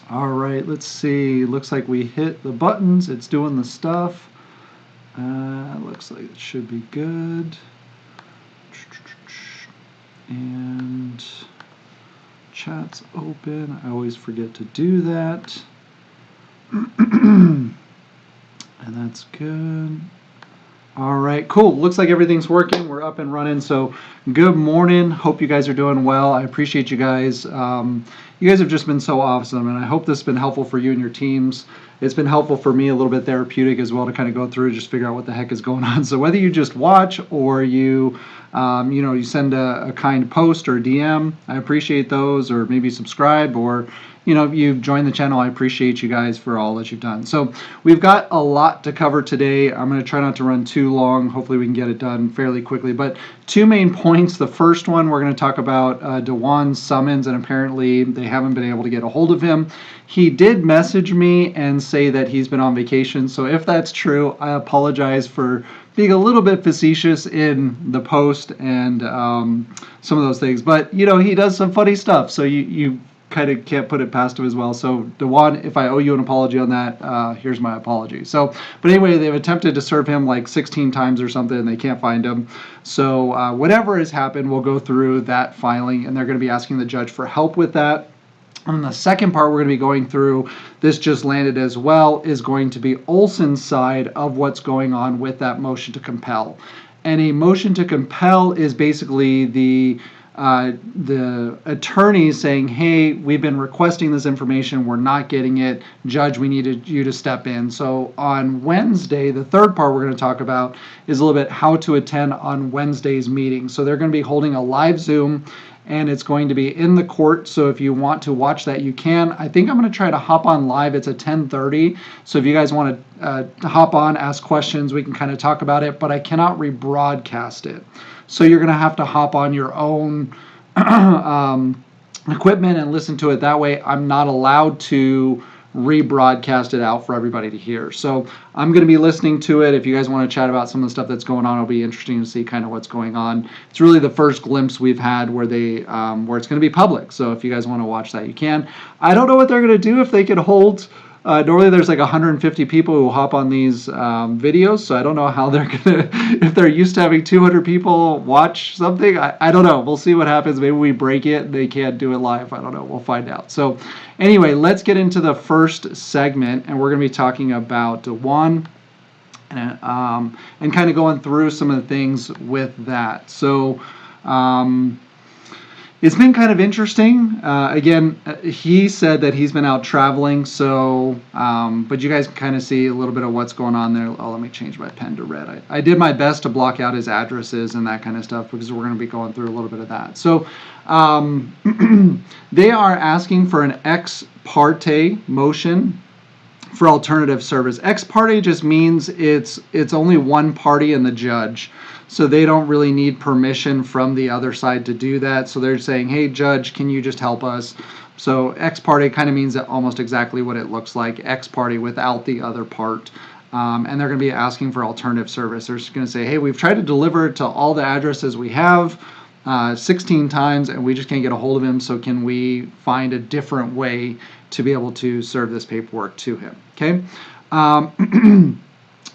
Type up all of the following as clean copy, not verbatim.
All right, let's see. Looks like we hit the buttons. It's doing the stuff. Looks like it should be good. And chat's open. I always forget to do that. And that's good. All right, cool. Looks like everything's working. We're up and running. So good morning. Hope you guys are doing well. I appreciate you guys. You guys have just been so awesome, and I hope this has been helpful for you and your teams. It's been helpful for me, a little bit therapeutic as well, to kind of go through, just figure out what the heck is going on. So whether you just watch or you send a kind post or DM, I appreciate those, or maybe subscribe, or you've joined the channel. I appreciate you guys for all that you've done. So we've got a lot to cover today. I'm going to try not to run too long. Hopefully we can get it done fairly quickly. But two main points. The first one, we're going to talk about Dewan's summons, and apparently they haven't been able to get a hold of him. He did message me and say that he's been on vacation. So if that's true, I apologize for being a little bit facetious in the post and some of those things. But, he does some funny stuff. So you kind of can't put it past him as well. So Dewan, if I owe you an apology on that, here's my apology. So, but anyway, they've attempted to serve him like 16 times or something, and they can't find him. So whatever has happened, we'll go through that filing, and they're going to be asking the judge for help with that. And the second part we're going to be going through, this just landed as well, is going to be Olson's side of what's going on with that motion to compel. And a motion to compel is basically the attorneys saying, hey, we've been requesting this information, we're not getting it, judge, we needed you to step in. So on Wednesday, the third part we're going to talk about is a little bit how to attend on Wednesday's meeting. So they're going to be holding a live Zoom, and it's going to be in the court. So if you want to watch that, you can. I think I'm going to try to hop on live. It's at 10:30. So if you guys want to hop on, ask questions, we can kind of talk about it, but I cannot rebroadcast it. So you're going to have to hop on your own equipment and listen to it that way. I'm not allowed to rebroadcast it out for everybody to hear. So I'm going to be listening to it. If you guys want to chat about some of the stuff that's going on, it'll be interesting to see kind of what's going on. It's really the first glimpse we've had where where it's going to be public. So if you guys want to watch that, you can. I don't know what they're going to do if they can hold. Normally there's like 150 people who hop on these videos, so I don't know how they're gonna, if they're used to having 200 people watch something, I don't know. We'll see what happens. Maybe we break it and they can't do it live. I don't know. We'll find out. So anyway, let's get into the first segment, and we're gonna be talking about Dewan and kind of going through some of the things with that. So it's been kind of interesting. Again, he said that he's been out traveling, so, but you guys can kind of see a little bit of what's going on there. Oh, let me change my pen to red. I did my best to block out his addresses and that kind of stuff, because we're going to be going through a little bit of that. So they are asking for an ex parte motion for alternative service. Ex parte just means it's only one party and the judge. So they don't really need permission from the other side to do that. So they're saying, hey, judge, can you just help us? So ex parte kind of means almost exactly what it looks like, ex parte without the other part. And they're going to be asking for alternative service. They're just going to say, hey, we've tried to deliver it to all the addresses we have 16 times, and we just can't get a hold of him. So can we find a different way to be able to serve this paperwork to him? Okay.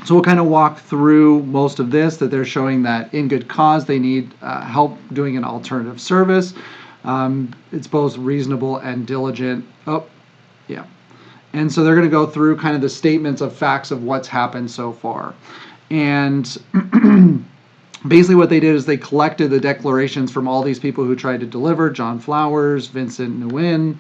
So we'll kind of walk through most of this, that they're showing that in good cause they need help doing an alternative service. It's both reasonable and diligent. Oh, yeah. And so they're going to go through kind of the statements of facts of what's happened so far. And basically what they did is they collected the declarations from all these people who tried to deliver: John Flowers, Vincent Nguyen,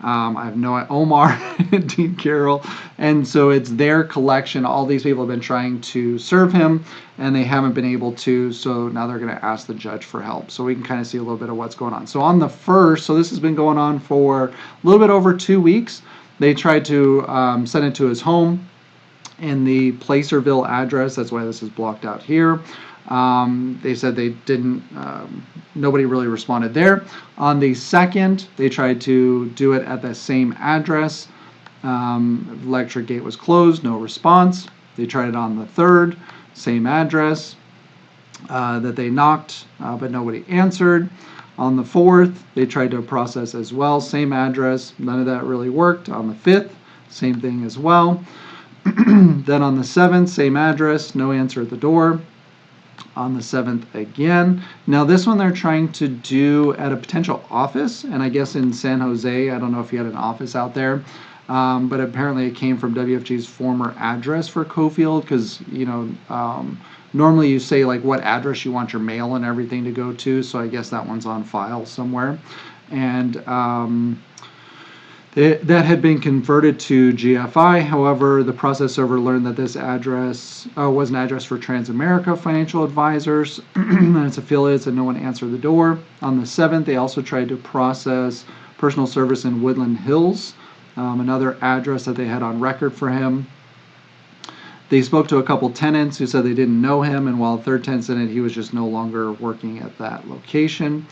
I have no Omar, Dean Carroll, and so it's their collection. All these people have been trying to serve him, and they haven't been able to. So now they're going to ask the judge for help. So we can kind of see a little bit of what's going on. So on the first, so this has been going on for a little bit over 2 weeks. They tried to send it to his home in the Placerville address. That's why this is blocked out here. They said they didn't, nobody really responded there. On the second, they tried to do it at the same address. Electric gate was closed, no response. They tried it on the third, same address. that they knocked, but nobody answered. On the 4th, they tried to process as well, same address, none of that really worked. On the 5th, same thing as well. Then on the 7th, same address, no answer at the door. On the 7th again. Now this one they're trying to do at a potential office, and I guess in San Jose. I don't know if he had an office out there, but apparently it came from WFG's former address for Cofield, because normally you say like what address you want your mail and everything to go to, so I guess that one's on file somewhere. And that had been converted to GFI. However, the process server learned that this address was an address for Transamerica Financial Advisors and its affiliates, and no one answered the door. On the 7th, they also tried to process personal service in Woodland Hills, another address that they had on record for him. They spoke to a couple tenants who said they didn't know him, and while the third tenant said he was just no longer working at that location.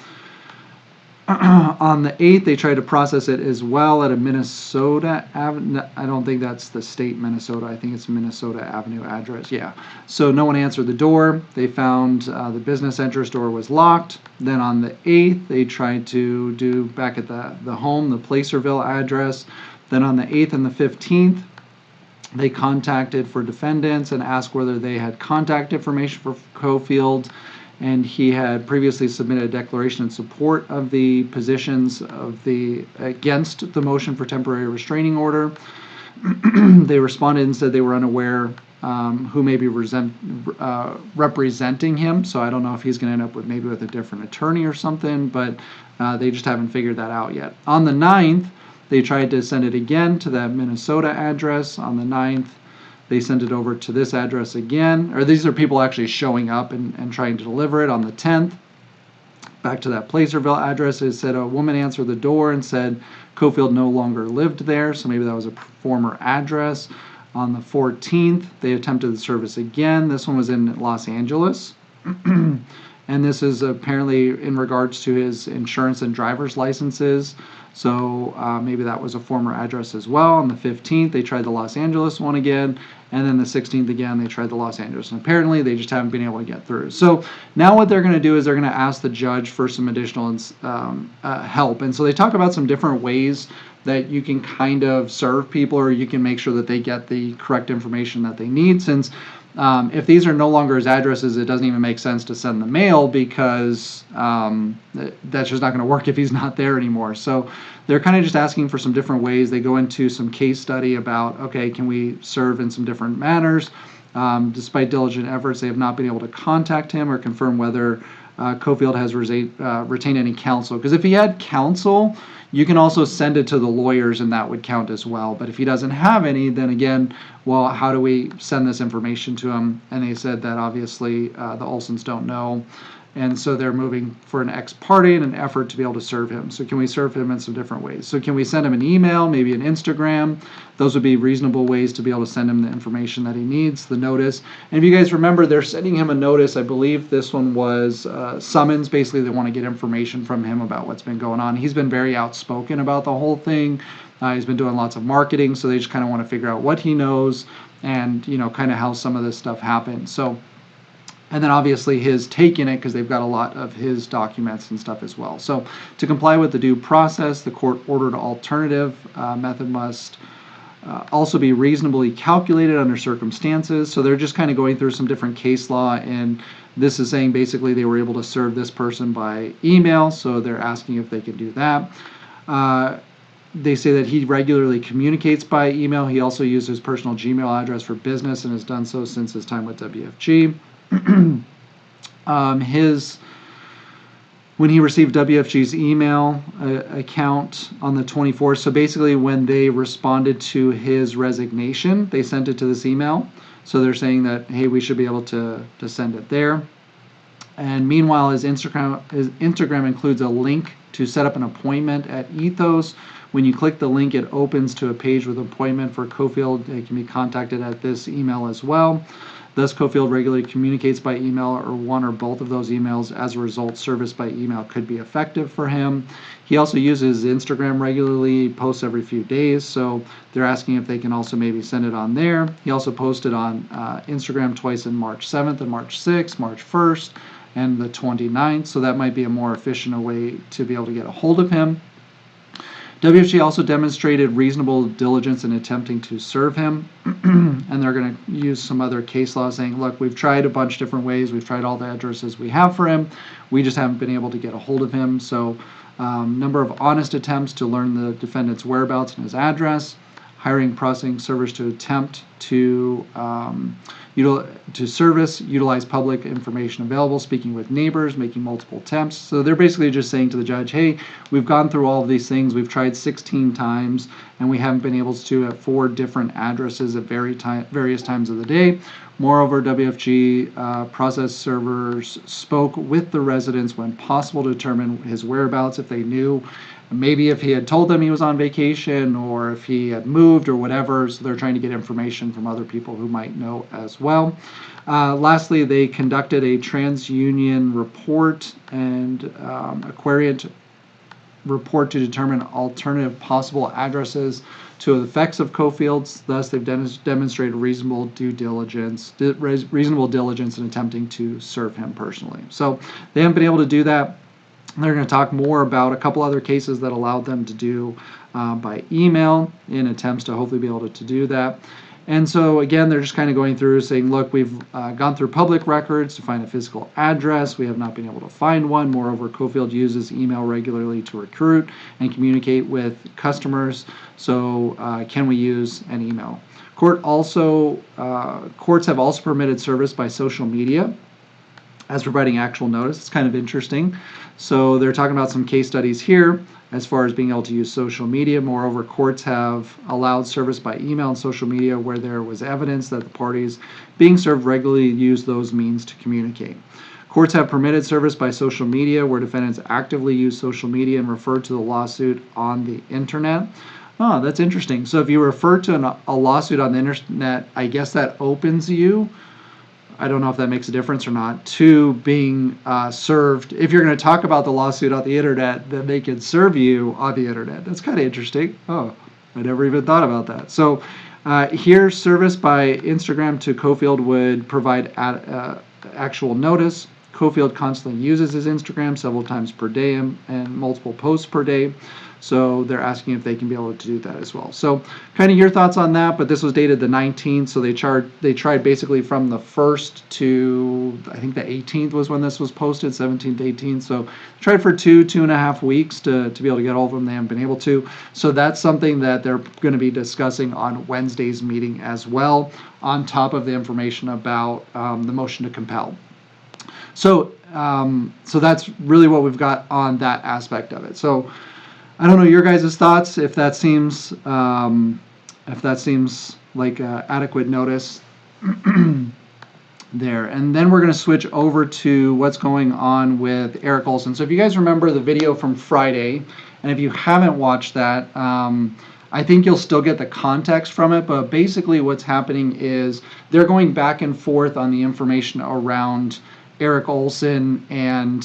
On the 8th, they tried to process it as well at a Minnesota Avenue. I don't think that's the state Minnesota. I think it's Minnesota Avenue address. Yeah. So no one answered the door. They found the business entrance door was locked. Then on the 8th, they tried to do back at the home, the Placerville address. Then on the 8th and the 15th, they contacted for defendants and asked whether they had contact information for Cofield. And he had previously submitted a declaration in support of the positions against the motion for temporary restraining order. They responded and said they were unaware who may be representing him. So I don't know if he's going to end up with a different attorney or something, but they just haven't figured that out yet. On the 9th, they tried to send it again to that Minnesota address. On the 9th, they sent it over to this address again, or these are people actually showing up and trying to deliver it. On the 10th, back to that Placerville address, it said a woman answered the door and said Cofield no longer lived there, so maybe that was a former address. On the 14th, they attempted the service again. This one was in Los Angeles. And this is apparently in regards to his insurance and driver's licenses. So maybe that was a former address as well. On the 15th, they tried the Los Angeles one again. And then the 16th again, they tried the Los Angeles. And apparently, they just haven't been able to get through. So now what they're going to do is they're going to ask the judge for some additional help. And so they talk about some different ways that you can kind of serve people, or you can make sure that they get the correct information that they need. Since if these are no longer his addresses, it doesn't even make sense to send the mail, because that's just not going to work if he's not there anymore. So they're kind of just asking for some different ways. They go into some case study about, okay, can we serve in some different manners? Despite diligent efforts, they have not been able to contact him or confirm whether Cofield has retained any counsel. Because if he had counsel, you can also send it to the lawyers, and that would count as well. But if he doesn't have any, then again, well, how do we send this information to him? And they said that obviously the Olsons don't know. And so they're moving for an ex parte in an effort to be able to serve him. So can we serve him in some different ways? So can we send him an email, maybe an Instagram? Those would be reasonable ways to be able to send him the information that he needs, the notice. And if you guys remember, they're sending him a notice. I believe this one was summons. Basically, they want to get information from him about what's been going on. He's been very outspoken about the whole thing. He's been doing lots of marketing, so they just kind of want to figure out what he knows and, kind of how some of this stuff happened. So, and then obviously his take in it, because they've got a lot of his documents and stuff as well. So to comply with the due process, the court ordered alternative method must also be reasonably calculated under circumstances. So they're just kind of going through some different case law, and this is saying basically they were able to serve this person by email, so they're asking if they can do that. They say that he regularly communicates by email. He also used his personal Gmail address for business and has done so since his time with WFG. When he received WFG's email account on the 24th, so basically when they responded to his resignation, they sent it to this email. So they're saying that, hey, we should be able to send it there. And meanwhile, his Instagram includes a link to set up an appointment at Ethos. When you click the link, it opens to a page with an appointment for Cofield. They can be contacted at this email as well. Thus, Cofield regularly communicates by email or one or both of those emails. As a result, service by email could be effective for him. He also uses Instagram regularly, posts every few days, so they're asking if they can also maybe send it on there. He also posted on Instagram twice on March 7th and March 6th, March 1st, and the 29th, so that might be a more efficient way to be able to get a hold of him. WFG also demonstrated reasonable diligence in attempting to serve him, and they're going to use some other case law saying, look, we've tried a bunch of different ways, we've tried all the addresses we have for him, we just haven't been able to get a hold of him. So number of honest attempts to learn the defendant's whereabouts and his address, hiring processing servers to attempt to utilize public information available, speaking with neighbors, making multiple attempts. So they're basically just saying to the judge, hey, we've gone through all of these things, we've tried 16 times, and we haven't been able to at 4 different addresses at various times of the day. Moreover, WFG process servers spoke with the residents when possible to determine his whereabouts if they knew. Maybe if he had told them he was on vacation or if he had moved or whatever, so they're trying to get information from other people who might know as well. Lastly, they conducted a TransUnion report and a queryant report to determine alternative possible addresses to the effects of Cofield's. Thus, they've demonstrated reasonable diligence in attempting to serve him personally. So they haven't been able to do that. They're going to talk more about a couple other cases that allowed them to do by email in attempts to hopefully be able to do that. And so again, they're just kind of going through saying, look, we've gone through public records to find a physical address. We have not been able to find one. Moreover, Cofield uses email regularly to recruit and communicate with customers. So can we use an email? Courts have also permitted service by social media as providing actual notice. It's kind of interesting. So they're talking about some case studies here as far as being able to use social media. Moreover, courts have allowed service by email and social media where there was evidence that the parties being served regularly use those means to communicate. Courts have permitted service by social media where defendants actively use social media and refer to the lawsuit on the internet. Oh, that's interesting. So if you refer to a lawsuit on the internet, I guess that opens you, I don't know if that makes a difference or not, to being served. If you're going to talk about the lawsuit on the internet, then they can serve you on the internet. That's kind of interesting. Oh, I never even thought about that. So here, service by Instagram to Cofield would provide actual notice. Cofield constantly uses his Instagram several times per day and multiple posts per day. So they're asking if they can be able to do that as well. So kind of your thoughts on that, but this was dated the 19th, so they tried basically from the 1st to, I think the 18th was when this was posted, 17th, 18th. So tried for 2.5 weeks to be able to get all of them. They haven't been able to. So that's something that they're going to be discussing on Wednesday's meeting as well, on top of the information about the motion to compel. So that's really what we've got on that aspect of it. So I don't know your guys' thoughts, if that seems like adequate notice there. And then we're going to switch over to what's going on with Eric Olson. So if you guys remember the video from Friday, and if you haven't watched that, I think you'll still get the context from it. But basically what's happening is they're going back and forth on the information around Eric Olson and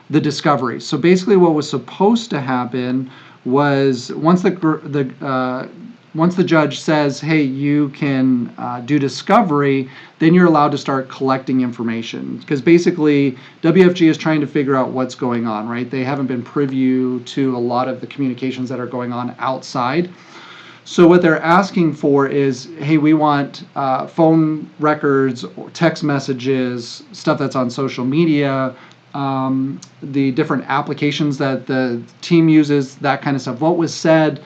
the discovery. So basically what was supposed to happen was once the judge says, hey, you can do discovery, then you're allowed to start collecting information. Because basically WFG is trying to figure out what's going on, right? They haven't been privy to a lot of the communications that are going on outside. So what they're asking for is, hey, we want phone records, or text messages, stuff that's on social media, the different applications that the team uses, that kind of stuff, what was said,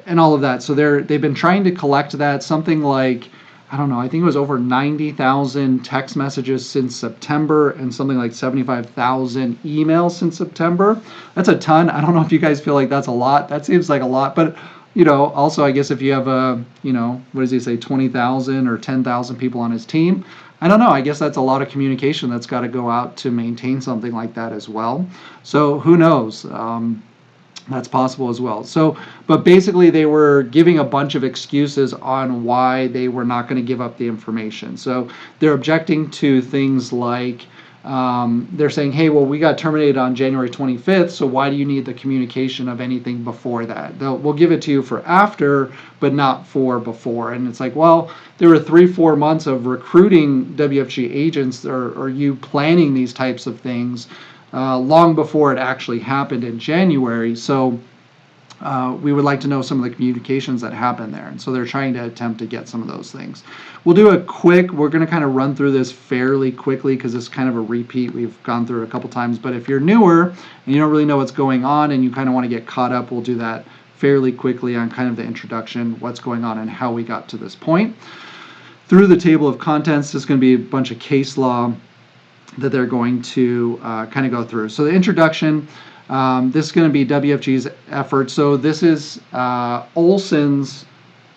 and all of that. So they've been trying to collect that, something like, I don't know, I think it was over 90,000 text messages since September and something like 75,000 emails since September. That's a ton. I don't know if you guys feel like that's a lot. That seems like a lot, but also I guess if you have what does he say, 20,000 or 10,000 people on his team, I don't know. I guess that's a lot of communication that's got to go out to maintain something like that as well. So who knows? That's possible as well. So, but basically they were giving a bunch of excuses on why they were not going to give up the information. So they're objecting to things like, they're saying, hey, well, we got terminated on January 25th, so why do you need the communication of anything before that? We'll give it to you for after, but not for before. And it's like, well, there were 3-4 months of recruiting WFG agents or you planning these types of things long before it actually happened in January. So we would like to know some of the communications that happened there. And so they're trying to attempt to get some of those things. We'll do we're going to kind of run through this fairly quickly because it's kind of a repeat. We've gone through it a couple times. But if you're newer and you don't really know what's going on and you kind of want to get caught up, we'll do that fairly quickly on kind of the introduction, what's going on and how we got to this point. Through the table of contents, there's going to be a bunch of case law that they're going to kind of go through. So the introduction, this is going to be WFG's effort. So this is Olson's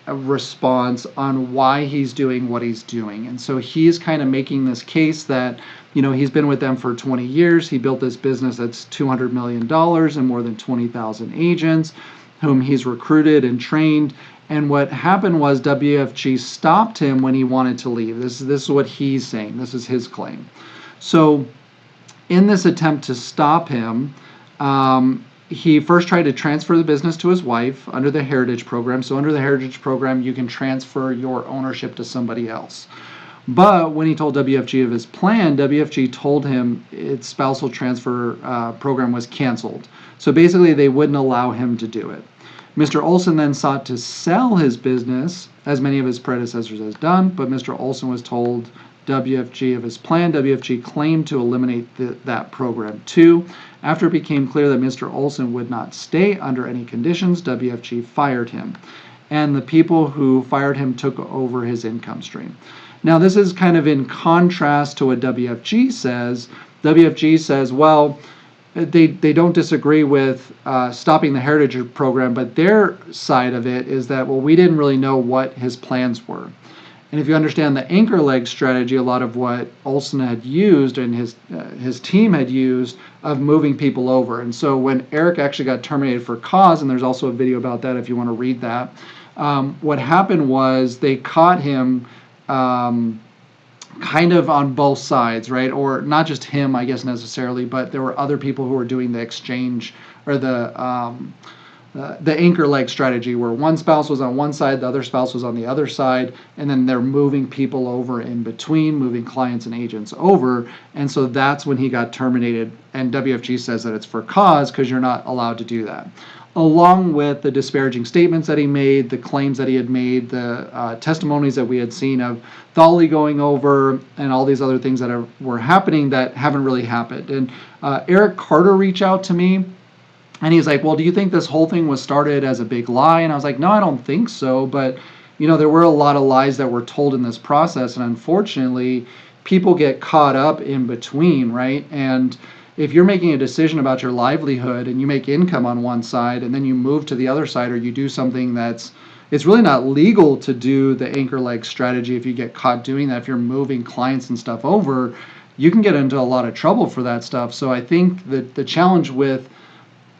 response on why he's doing what he's doing. And so he's kind of making this case that, he's been with them for 20 years. He built this business that's $200 million and more than 20,000 agents whom he's recruited and trained. And what happened was WFG stopped him when he wanted to leave. This is what he's saying. This is his claim. So in this attempt to stop him, he first tried to transfer the business to his wife under the Heritage Program. So under the Heritage Program, you can transfer your ownership to somebody else. But when he told WFG of his plan, WFG told him its spousal transfer program was canceled. So basically, they wouldn't allow him to do it. Mr. Olson then sought to sell his business, as many of his predecessors has done, but Mr. Olson was told WFG of his plan. WFG claimed to eliminate that program too. After it became clear that Mr. Olson would not stay under any conditions, WFG fired him. And the people who fired him took over his income stream. Now, this is kind of in contrast to what WFG says. WFG says, well, they don't disagree with stopping the Heritage Program, but their side of it is that, well, we didn't really know what his plans were. And if you understand the anchor leg strategy, a lot of what Olson had used and his team had used of moving people over. And so when Eric actually got terminated for cause, and there's also a video about that if you want to read that, what happened was they caught him kind of on both sides, right? Or not just him, I guess, necessarily, but there were other people who were doing the exchange or the anchor leg strategy where one spouse was on one side, the other spouse was on the other side, and then they're moving people over in between, moving clients and agents over. And so that's when he got terminated. And WFG says that it's for cause because you're not allowed to do that. Along with the disparaging statements that he made, the claims that he had made, the testimonies that we had seen of Thali going over, and all these other things that were happening that haven't really happened. And Eric Carter reached out to me, and he's like, well, do you think this whole thing was started as a big lie? And I was like, no, I don't think so. But, there were a lot of lies that were told in this process. And unfortunately, people get caught up in between, right? And if you're making a decision about your livelihood and you make income on one side and then you move to the other side, or you do something it's really not legal to do the anchor leg strategy if you get caught doing that. If you're moving clients and stuff over, you can get into a lot of trouble for that stuff. So I think that the challenge with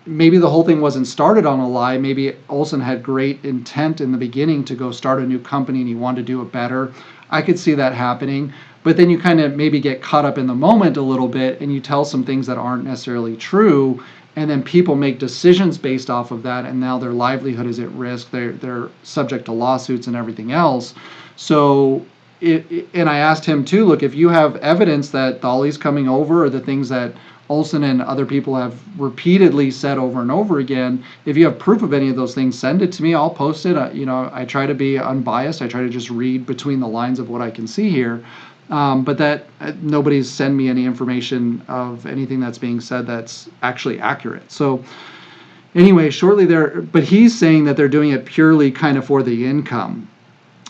maybe the whole thing wasn't started on a lie. Maybe Olson had great intent in the beginning to go start a new company and he wanted to do it better. I could see that happening. But then you kind of maybe get caught up in the moment a little bit and you tell some things that aren't necessarily true. And then people make decisions based off of that. And now their livelihood is at risk. They're subject to lawsuits and everything else. So, and I asked him too, look, if you have evidence that Thali's coming over or the things that Olson and other people have repeatedly said over and over again, if you have proof of any of those things, send it to me. I'll post it. I try to be unbiased. I try to just read between the lines of what I can see here. But that nobody's sent me any information of anything that's being said that's actually accurate. So anyway, shortly there, but he's saying that they're doing it purely kind of for the income.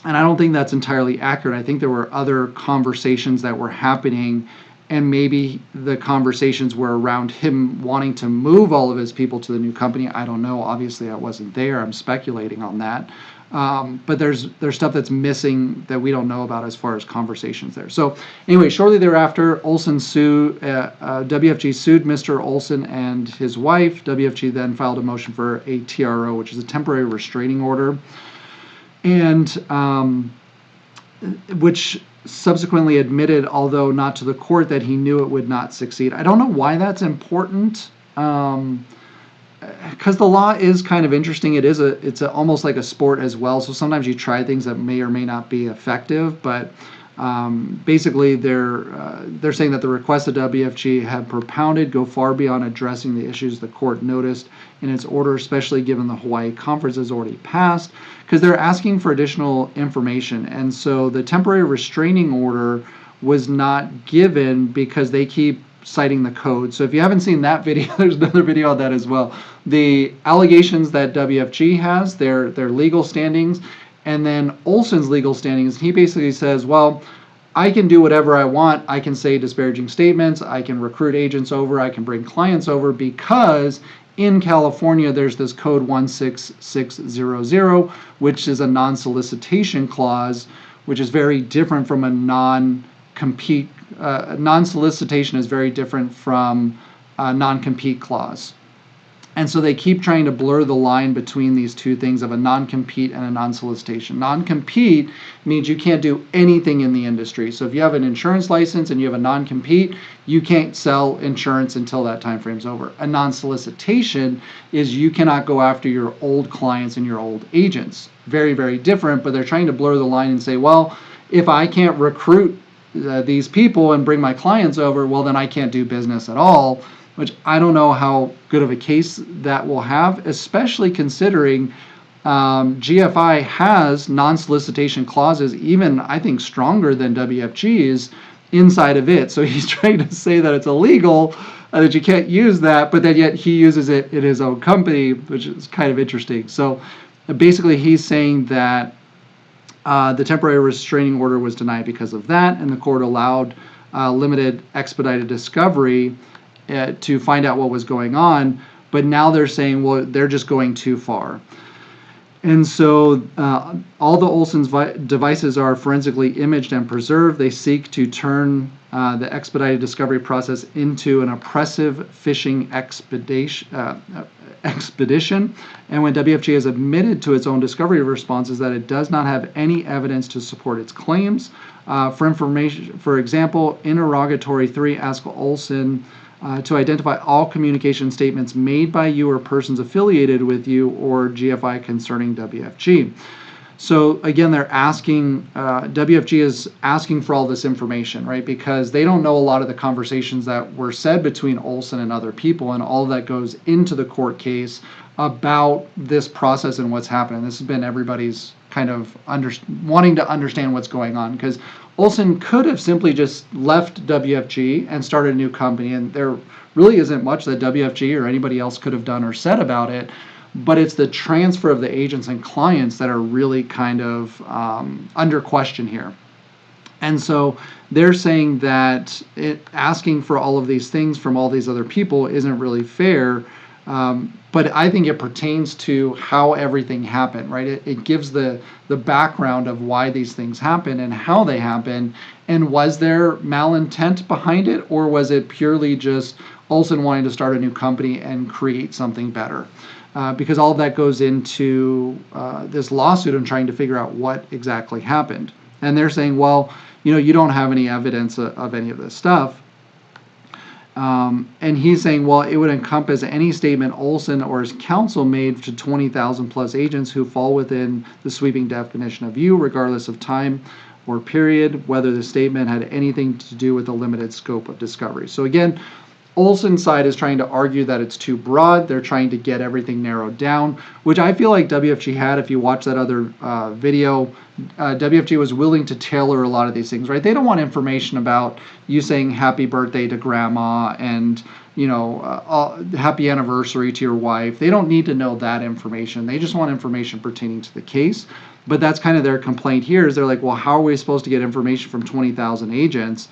And I don't think that's entirely accurate. I think there were other conversations that were happening, and maybe the conversations were around him wanting to move all of his people to the new company. I don't know. Obviously, I wasn't there. I'm speculating on that. But there's stuff that's missing that we don't know about as far as conversations there. So anyway, shortly thereafter, WFG sued Mr. Olson and his wife. WFG then filed a motion for a TRO, which is a temporary restraining order, and which subsequently admitted, although not to the court, that he knew it would not succeed. I don't know why that's important. Because the law is kind of interesting. It's almost like a sport as well. So sometimes you try things that may or may not be effective. But basically, they're saying that the requests that WFG had propounded go far beyond addressing the issues the court noticed in its order, especially given the Hawaii conference has already passed. Because they're asking for additional information, and so the temporary restraining order was not given because they keep citing the code. So if you haven't seen that video, there's another video on that as well. The allegations that WFG has, their legal standings, and then Olson's legal standings. He basically says, well, I can do whatever I want. I can say disparaging statements. I can recruit agents over. I can bring clients over because in California, there's this code 16600, which is a non-solicitation clause, which is very different from a non-compete. Non-solicitation is very different from a non-compete clause. And so they keep trying to blur the line between these two things of a non-compete and a non-solicitation. Non-compete means you can't do anything in the industry. So if you have an insurance license and you have a non-compete, you can't sell insurance until that time frame's over. A non-solicitation is you cannot go after your old clients and your old agents. Very, very different, but they're trying to blur the line and say, well, if I can't recruit these people and bring my clients over, well, then I can't do business at all, which I don't know how good of a case that will have, especially considering GFI has non-solicitation clauses, even I think stronger than WFG's inside of it. So he's trying to say that it's illegal, that you can't use that, but then yet he uses it in his own company, which is kind of interesting. So basically he's saying that the temporary restraining order was denied because of that, and the court allowed limited expedited discovery to find out what was going on, but now they're saying, well, they're just going too far. And so all the Olson's devices are forensically imaged and preserved. They seek to turn the expedited discovery process into an oppressive fishing expedition. And when WFG has admitted to its own discovery responses that it does not have any evidence to support its claims. For example, interrogatory 3 asks Olson to identify all communication statements made by you or persons affiliated with you or GFI concerning WFG. So again, they're asking, WFG is asking for all this information, right? Because they don't know a lot of the conversations that were said between Olson and other people, and all that goes into the court case about this process and what's happening. This has been everybody's kind of wanting to understand what's going on, because Olson could have simply just left WFG and started a new company, and there really isn't much that WFG or anybody else could have done or said about it. But it's the transfer of the agents and clients that are really kind of under question here. And so they're saying that asking for all of these things from all these other people isn't really fair. But I think it pertains to how everything happened, right? It gives the background of why these things happen and how they happen. And was there malintent behind it, or was it purely just Olson wanting to start a new company and create something better? Because all of that goes into this lawsuit and trying to figure out what exactly happened. And they're saying, well, you don't have any evidence of any of this stuff. And he's saying, well, it would encompass any statement Olson or his counsel made to 20,000 plus agents who fall within the sweeping definition of you, regardless of time or period, whether the statement had anything to do with the limited scope of discovery. So again, Olson's side is trying to argue that it's too broad. They're trying to get everything narrowed down, which I feel like WFG had. If you watch that other video, WFG was willing to tailor a lot of these things, right? They don't want information about you saying happy birthday to grandma and, happy anniversary to your wife. They don't need to know that information. They just want information pertaining to the case. But that's kind of their complaint here is they're like, well, how are we supposed to get information from 20,000 agents?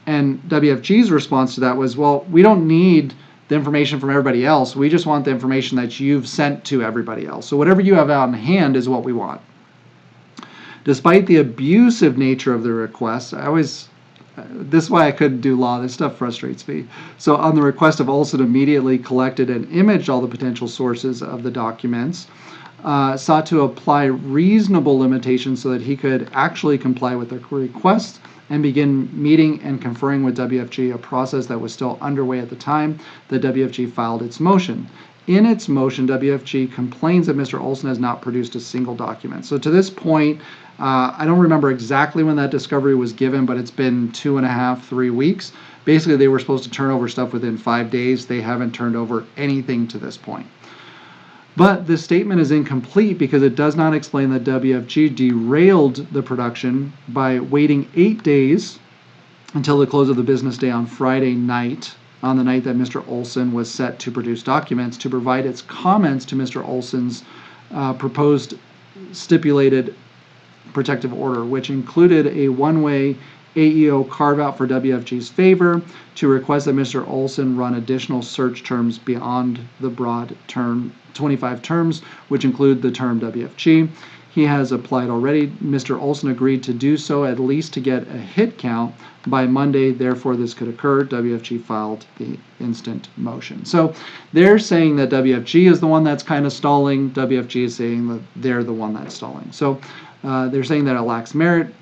And WFG's response to that was, well, we don't need the information from everybody else. We just want the information that you've sent to everybody else. So whatever you have out in hand is what we want. Despite the abusive nature of the request, this is why I couldn't do law. This stuff frustrates me. So on the request of Olson, immediately collected and imaged all the potential sources of the documents, sought to apply reasonable limitations so that he could actually comply with the request and begin meeting and conferring with WFG, a process that was still underway at the time that WFG filed its motion. In its motion, WFG complains that Mr. Olson has not produced a single document. So to this point, I don't remember exactly when that discovery was given, but it's been 2.5, 3 weeks. Basically, they were supposed to turn over stuff within 5 days. They haven't turned over anything to this point. But this statement is incomplete because it does not explain that WFG derailed the production by waiting 8 days until the close of the business day on Friday night, on the night that Mr. Olson was set to produce documents, to provide its comments to Mr. Olson's proposed stipulated protective order, which included a one-way AEO carve-out for WFG's favor to request that Mr. Olson run additional search terms beyond the broad term 25 terms, which include the term WFG. He has applied already. Mr. Olson agreed to do so, at least to get a hit count by Monday. Therefore, this could occur. WFG filed the instant motion. So they're saying that WFG is the one that's kind of stalling. WFG is saying that they're the one that's stalling. So they're saying that it lacks merit.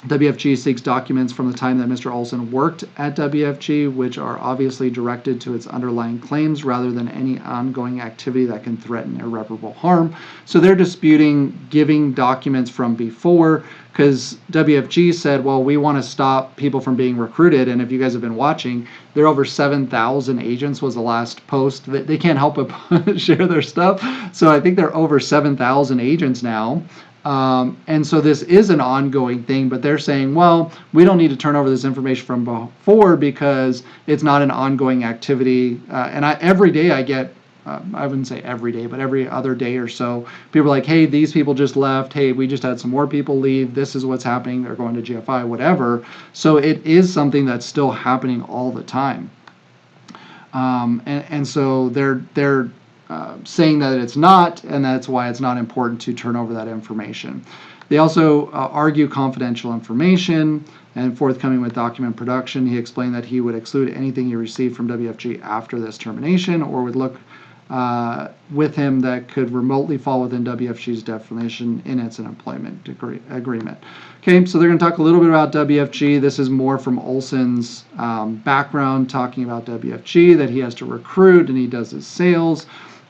WFG seeks documents from the time that Mr. Olson worked at WFG, which are obviously directed to its underlying claims rather than any ongoing activity that can threaten irreparable harm. So they're disputing giving documents from before, because WFG said, well, we want to stop people from being recruited. And if you guys have been watching, there are over 7,000 agents was the last post. They can't help but share their stuff. So I think there are over 7,000 agents now. And so this is an ongoing thing, but they're saying, well, we don't need to turn over this information from before because it's not an ongoing activity. And every day I get, I wouldn't say every day, but every other day or so, people are like, hey, these people just left. Hey, we just had some more people leave. This is what's happening. They're going to GFI, whatever. So it is something that's still happening all the time. And so they're saying that it's not, and that's why it's not important to turn over that information. They also argue confidential information and forthcoming with document production. He explained that he would exclude anything he received from WFG after this termination, or would look with him that could remotely fall within WFG's definition in its employment agreement. Okay, so they're going to talk a little bit about WFG. This is more from Olson's background, talking about WFG, that he has to recruit and he does his sales.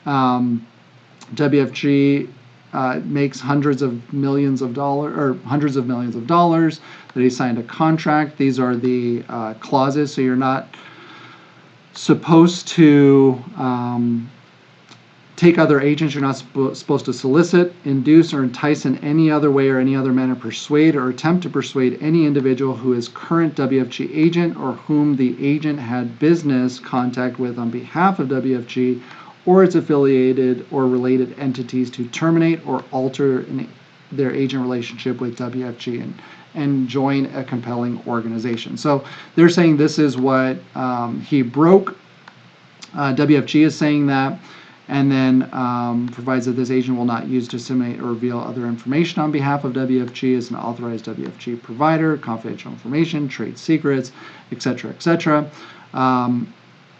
WFG makes hundreds of millions of dollars, that he signed a contract. These are the clauses. So you're not supposed to take other agents. You're not supposed to solicit, induce, or entice in any other way or any other manner persuade or attempt to persuade any individual who is current WFG agent or whom the agent had business contact with on behalf of WFG or its affiliated or related entities to terminate or alter their agent relationship with WFG and join a compelling organization. So they're saying this is what he broke. WFG is saying that, and then provides that this agent will not use, disseminate, or reveal other information on behalf of WFG as an authorized WFG provider, confidential information, trade secrets, etc., etc.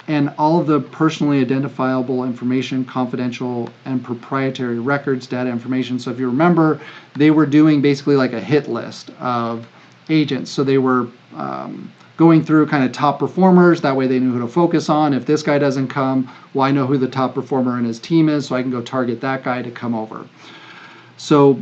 And all of the personally identifiable information, confidential and proprietary records, data information. So if you remember, they were doing basically like a hit list of agents. So they were going through kind of top performers. That way they knew who to focus on. If this guy doesn't come, well, I know who the top performer in his team is, so I can go target that guy to come over. So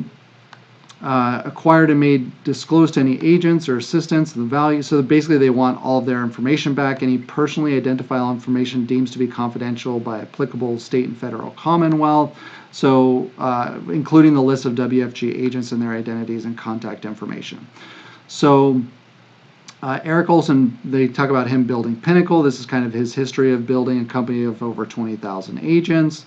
acquired and made disclosed to any agents or assistants the value. So basically they want all of their information back. Any personally identifiable information deems to be confidential by applicable state and federal commonwealth. So including the list of WFG agents and their identities and contact information. So Eric Olson, they talk about him building Pinnacle. This is kind of his history of building a company of over 20,000 agents.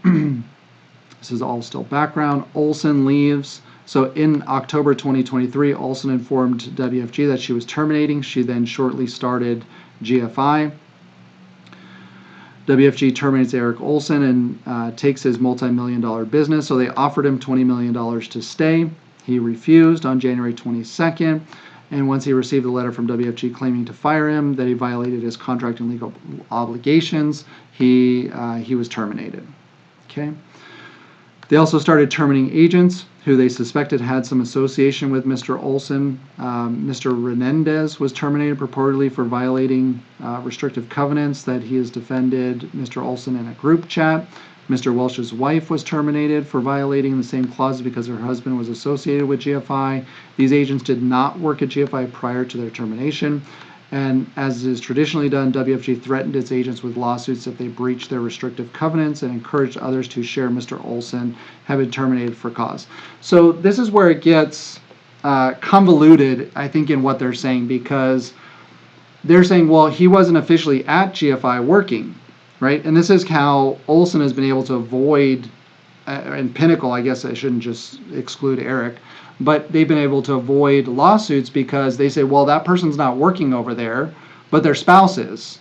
This is all still background. Olson leaves. So in October 2023, Olson informed WFG that she was terminating. She then shortly started GFI. WFG terminates Eric Olson and takes his multi-million-dollar business. So they offered him $20 million to stay. He refused on January 22nd, and once he received a letter from WFG claiming to fire him, that he violated his contract and legal obligations, he was terminated. Okay. They also started terminating agents who they suspected had some association with Mr. Olson. Mr. Renendez was terminated purportedly for violating restrictive covenants that he has defended Mr. Olson in a group chat. Mr. Welsh's wife was terminated for violating the same clauses because her husband was associated with GFI. These agents did not work at GFI prior to their termination. And as is traditionally done, WFG threatened its agents with lawsuits if they breached their restrictive covenants and encouraged others to share Mr. Olson have been terminated for cause. So this is where it gets convoluted, I think, in what they're saying, because they're saying, well, he wasn't officially at GFI working, right? And this is how Olson has been able to avoid, and Pinnacle, I guess I shouldn't just exclude Eric, but they've been able to avoid lawsuits because they say, well, that person's not working over there, but their spouse is.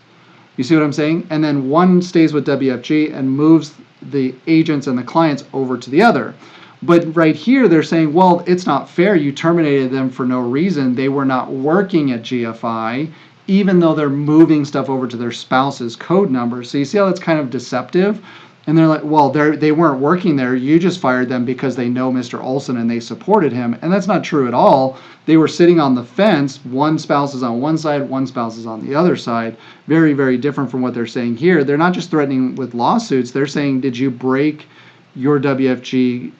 You see what I'm saying? And then one stays with WFG and moves the agents and the clients over to the other. But right here, they're saying, well, it's not fair. You terminated them for no reason. They were not working at GFI, even though they're moving stuff over to their spouse's code number. So you see how that's kind of deceptive? And they're like, well, they weren't working there. You just fired them because they know Mr. Olson and they supported him. And that's not true at all. They were sitting on the fence. One spouse is on one side, one spouse is on the other side. Very, very different from what they're saying here. They're not just threatening with lawsuits. They're saying, did you break your WFG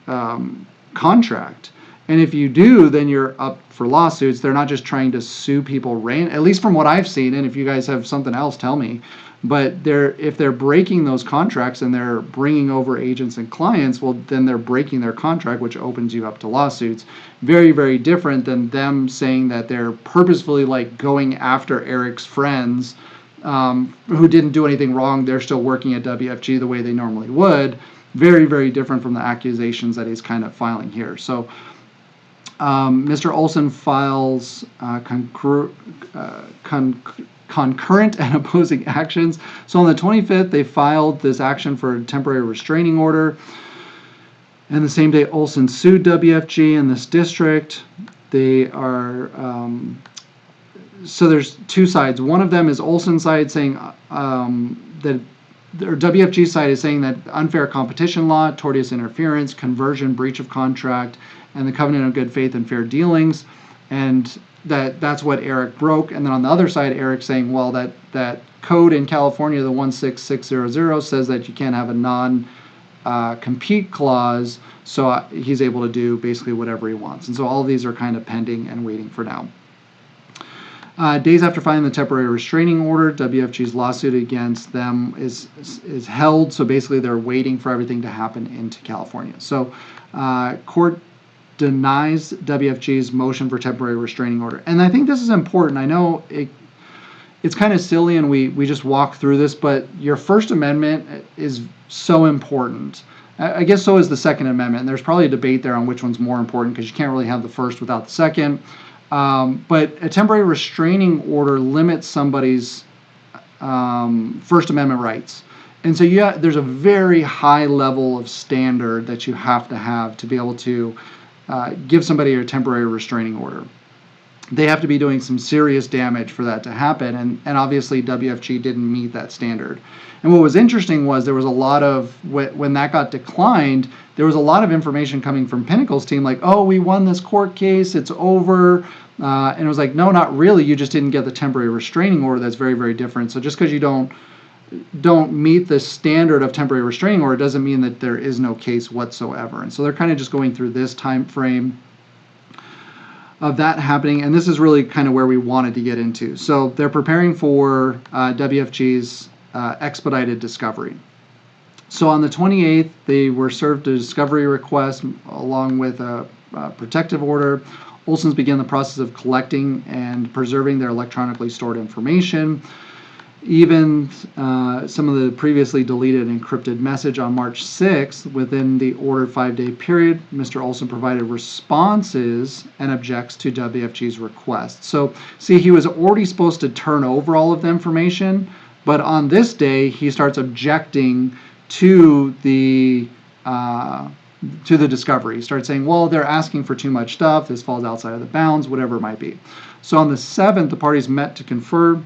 contract? And if you do, then you're up for lawsuits. They're not just trying to sue people, at least from what I've seen. And if you guys have something else, tell me. But if they're breaking those contracts and they're bringing over agents and clients, well, then they're breaking their contract, which opens you up to lawsuits. Very, very different than them saying that they're purposefully like going after Eric's friends who didn't do anything wrong. They're still working at WFG the way they normally would. Very, very different from the accusations that he's kind of filing here. So Mr. Olson files concurrent and opposing actions. So on the 25th, they filed this action for a temporary restraining order. And the same day, Olson sued WFG in this district. They are, so there's two sides. One of them is Olson's side saying that, or WFG's side is saying that unfair competition law, tortious interference, conversion, breach of contract, and the covenant of good faith and fair dealings. And that's what Eric broke. And then on the other side, Eric's saying, well, that code in California, the 16600, says that you can't have a non-compete clause, so he's able to do basically whatever he wants. And so all of these are kind of pending and waiting for now. Days after filing the temporary restraining order, WFG's lawsuit against them is held, so basically they're waiting for everything to happen into California. So court denies WFG's motion for temporary restraining order. And I think this is important. I know it's kind of silly and we just walk through this, but your First Amendment is so important. I guess so is the Second Amendment. And there's probably a debate there on which one's more important because you can't really have the first without the second. But a temporary restraining order limits somebody's First Amendment rights. And so there's a very high level of standard that you have to be able to give somebody a temporary restraining order. They have to be doing some serious damage for that to happen, and obviously WFG didn't meet that standard. And what was interesting was there was a lot of, when that got declined, there was a lot of information coming from Pinnacle's team like, oh, we won this court case, it's over. And it was like, no, not really, you just didn't get the temporary restraining order. That's very, very different. So just because you don't meet the standard of temporary restraining order doesn't mean that there is no case whatsoever. And so they're kind of just going through this time frame of that happening, and this is really kind of where we wanted to get into. So they're preparing for WFG's expedited discovery. So on the 28th, they were served a discovery request along with a protective order. Olson's began the process of collecting and preserving their electronically stored information. Even some of the previously deleted encrypted message on March 6th, within the ordered 5-day period, Mr. Olson provided responses and objects to WFG's request. So, see, he was already supposed to turn over all of the information, but on this day, he starts objecting to the to the discovery. Start saying, well, they're asking for too much stuff. This falls outside of the bounds, whatever it might be. So on the 7th, the parties met to confer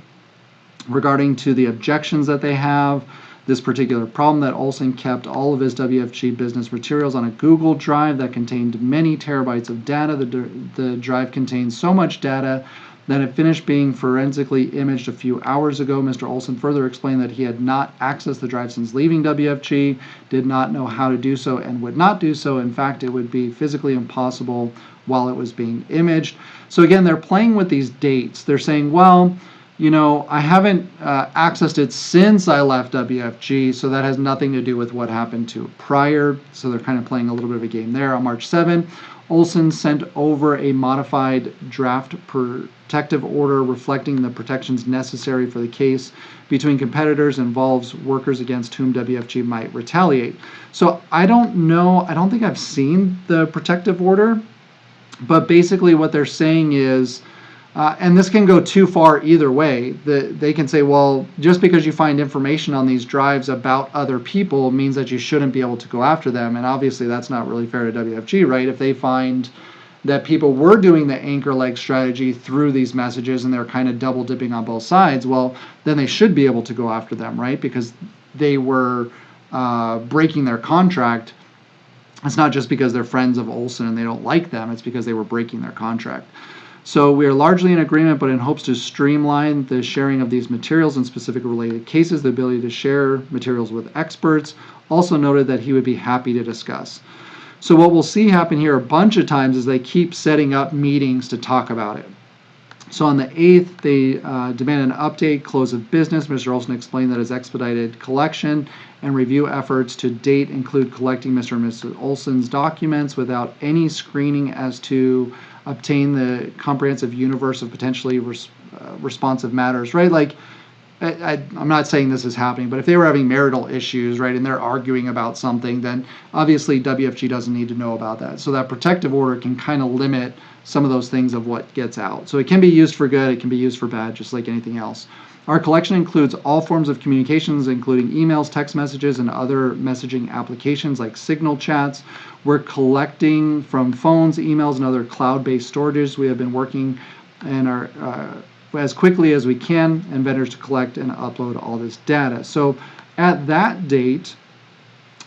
regarding to the objections that they have. This particular problem that Olson kept all of his WFG business materials on a Google Drive that contained many terabytes of data. The drive contained so much data that it finished being forensically imaged a few hours ago. Mr. Olson further explained that he had not accessed the drive since leaving WFG, did not know how to do so, and would not do so. In fact, it would be physically impossible while it was being imaged. So again, they're playing with these dates. They're saying, well, you know, I haven't accessed it since I left WFG, so that has nothing to do with what happened to prior. So they're kind of playing a little bit of a game there. On March 7, Olson sent over a modified draft protective order reflecting the protections necessary for the case between competitors, involves workers against whom WFG might retaliate. So I don't know, I don't think I've seen the protective order, but basically what they're saying is, and this can go too far either way. They can say, well, just because you find information on these drives about other people means that you shouldn't be able to go after them. And obviously that's not really fair to WFG, right? If they find that people were doing the anchor leg strategy through these messages and they're kind of double dipping on both sides, well, then they should be able to go after them, right? Because they were breaking their contract. It's not just because they're friends of Olson and they don't like them, it's because they were breaking their contract. So we are largely in agreement, but in hopes to streamline the sharing of these materials in specific related cases, the ability to share materials with experts. Also noted that he would be happy to discuss. So what we'll see happen here a bunch of times is they keep setting up meetings to talk about it. So on the 8th, they demand an update, close of business. Mr. Olson explained that his expedited collection and review efforts to date include collecting Mr. and Mrs. Olson's documents without any screening as to obtain the comprehensive universe of potentially responsive matters, right? Like, I'm not saying this is happening, but if they were having marital issues, right, and they're arguing about something, then obviously WFG doesn't need to know about that. So that protective order can kind of limit some of those things of what gets out. So it can be used for good, it can be used for bad, just like anything else. Our collection includes all forms of communications, including emails, text messages, and other messaging applications like Signal chats. We're collecting from phones, emails, and other cloud-based storages. We have been working and are as quickly as we can, and vendors to collect and upload all this data. So at that date,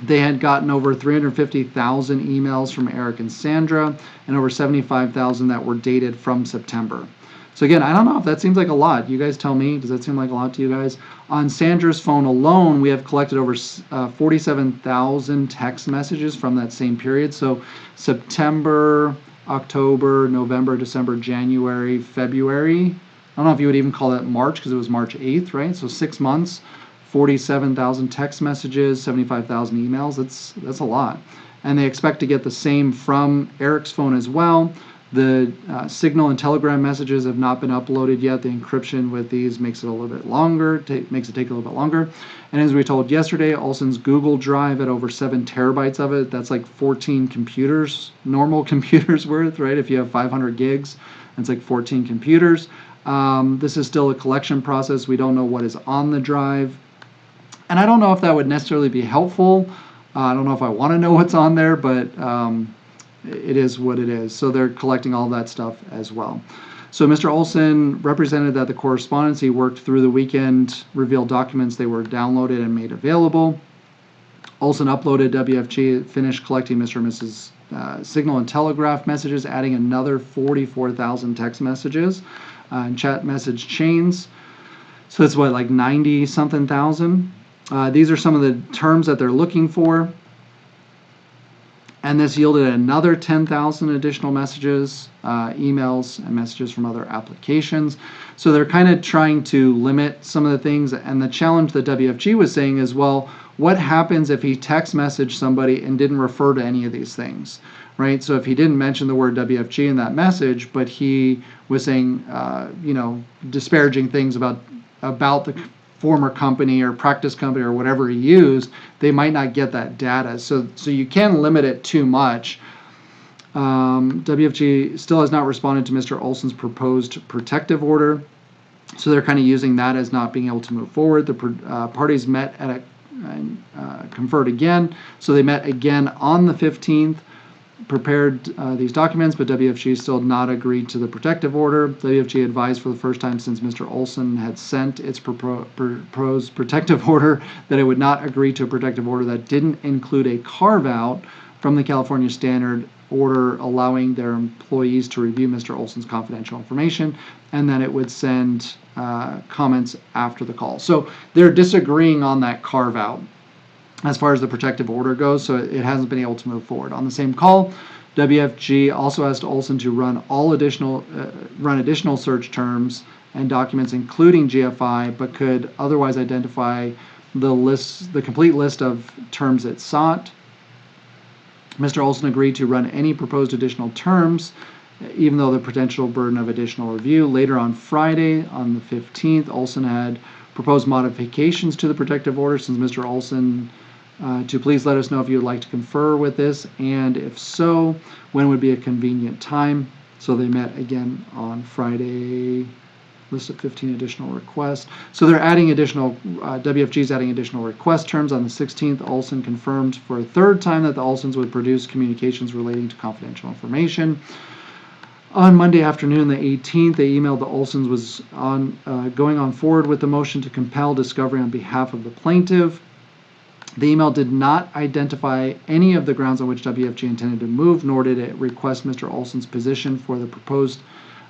they had gotten over 350,000 emails from Eric and Sandra, and over 75,000 that were dated from September. So again, I don't know if that seems like a lot. You guys tell me. Does that seem like a lot to you guys? On Sandra's phone alone, we have collected over 47,000 text messages from that same period. So September, October, November, December, January, February. I don't know if you would even call that March because it was March 8th, right? So 6 months, 47,000 text messages, 75,000 emails. That's a lot. And they expect to get the same from Eric's phone as well. The Signal and Telegram messages have not been uploaded yet. The encryption with these makes it a little bit longer, makes it take a little bit longer. And as we told yesterday, Olson's Google Drive at over 7 terabytes of it. That's like 14 computers, normal computers worth, right? If you have 500 gigs, it's like 14 computers. This is still a collection process. We don't know what is on the drive. And I don't know if that would necessarily be helpful. I don't know if I want to know what's on there, but it is what it is. So they're collecting all that stuff as well. So Mr. Olson represented that the correspondence he worked through the weekend revealed documents they were downloaded and made available. Olson uploaded WFG, finished collecting Mr. and Mrs. Signal and Telegraph messages, adding another 44,000 text messages and chat message chains. So that's what, like 90 something thousand. These are some of the terms that they're looking for. And this yielded another 10,000 additional messages, emails, and messages from other applications. So they're kind of trying to limit some of the things. And the challenge that WFG was saying is, well, what happens if he text messaged somebody and didn't refer to any of these things, right? So if he didn't mention the word WFG in that message, but he was saying, disparaging things about the former company or practice company or whatever he used, they might not get that data. So you can limit it too much. WFG still has not responded to Mr. Olson's proposed protective order. So they're kind of using that as not being able to move forward. The parties met at conferred again. So they met again on the 15th, prepared these documents, but WFG still not agreed to the protective order. WFG advised for the first time since Mr. Olson had sent its proposed protective order that it would not agree to a protective order that didn't include a carve-out from the California standard order allowing their employees to review Mr. Olson's confidential information, and that it would send comments after the call. So they're disagreeing on that carve-out as far as the protective order goes, so it hasn't been able to move forward. On the same call, WFG also asked Olson to run additional search terms and documents, including GFI, but could otherwise identify the complete list of terms it sought. Mr. Olson agreed to run any proposed additional terms, even though the potential burden of additional review. Later on Friday, on the 15th, Olson had proposed modifications to the protective order, since Mr. Olson to please let us know if you would like to confer with this, and if so, when would be a convenient time. So they met again on Friday, list of 15 additional requests. So they're adding additional, WFG's adding additional request terms. On the 16th, Olson confirmed for a third time that the Olsons would produce communications relating to confidential information. On Monday afternoon, the 18th, they emailed the Olsons was going on forward with the motion to compel discovery on behalf of the plaintiff. The email did not identify any of the grounds on which WFG intended to move, nor did it request Mr. Olson's position for the proposed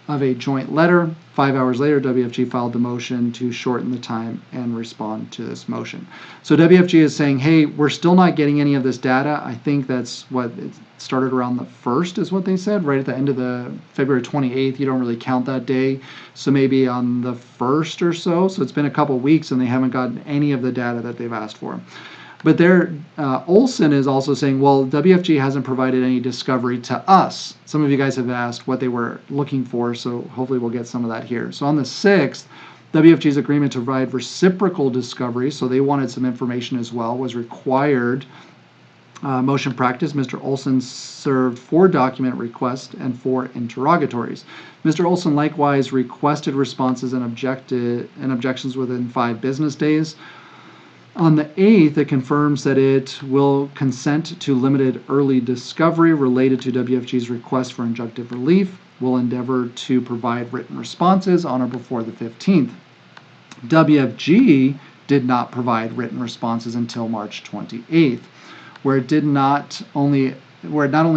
of a joint letter. 5 hours later, WFG filed the motion to shorten the time and respond to this motion. So WFG is saying, hey, we're still not getting any of this data. I think that's what it started around the 1st is what they said, right at the end of the February 28th. You don't really count that day. So maybe on the 1st or so. So it's been a couple weeks and they haven't gotten any of the data that they've asked for. But Olson is also saying, well, WFG hasn't provided any discovery to us. Some of you guys have asked what they were looking for, so hopefully we'll get some of that here. So on the 6th, WFG's agreement to provide reciprocal discovery, so they wanted some information as well, was required. Motion practice, Mr. Olson served 4 document requests and 4 interrogatories. Mr. Olson likewise requested responses and objections within 5 business days. On the 8th, it confirms that it will consent to limited early discovery related to WFG's request for injunctive relief. Will endeavor to provide written responses on or before the 15th. WFG did not provide written responses until March 28th, where it not only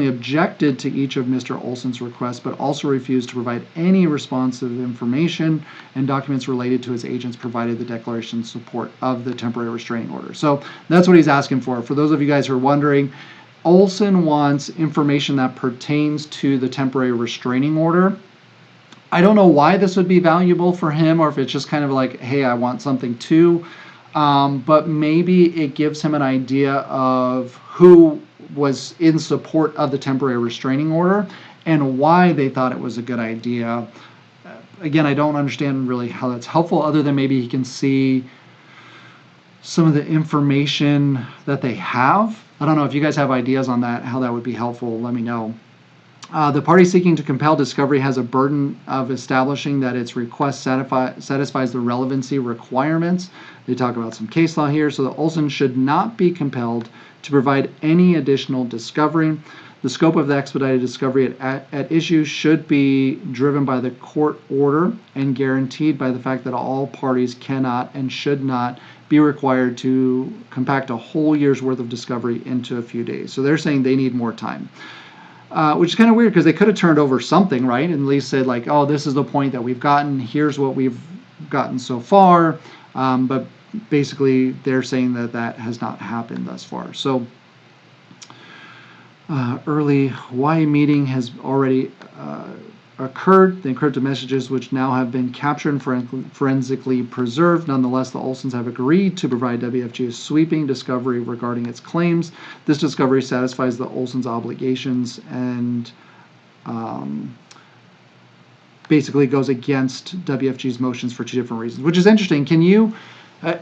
objected to each of Mr. Olson's requests, but also refused to provide any responsive information and documents related to his agents provided the declaration in support of the temporary restraining order. So that's what he's asking for. For those of you guys who are wondering, Olson wants information that pertains to the temporary restraining order. I don't know why this would be valuable for him, or if it's just kind of like, hey, I want something too. But maybe it gives him an idea of who was in support of the temporary restraining order and why they thought it was a good idea. Again, I don't understand really how that's helpful, other than maybe he can see some of the information that they have. I don't know if you guys have ideas on that, how that would be helpful. Let me know. The party seeking to compel discovery has a burden of establishing that its request satisfies the relevancy requirements. They talk about some case law here, so the Olson should not be compelled to provide any additional discovery. The scope of the expedited discovery at issue should be driven by the court order and guaranteed by the fact that all parties cannot and should not be required to compact a whole year's worth of discovery into a few days. So they're saying they need more time. Which is kind of weird, because they could have turned over something, right? And at least said like, oh, this is the point that we've gotten. Here's what we've gotten so far. But basically, they're saying that that has not happened thus far. So early Hawaii meeting has already occurred. The encrypted messages, which now have been captured and forensically preserved. Nonetheless, the Olsons have agreed to provide WFG a sweeping discovery regarding its claims. This discovery satisfies the Olsons' obligations and basically goes against WFG's motions for 2 different reasons, which is interesting. Can you,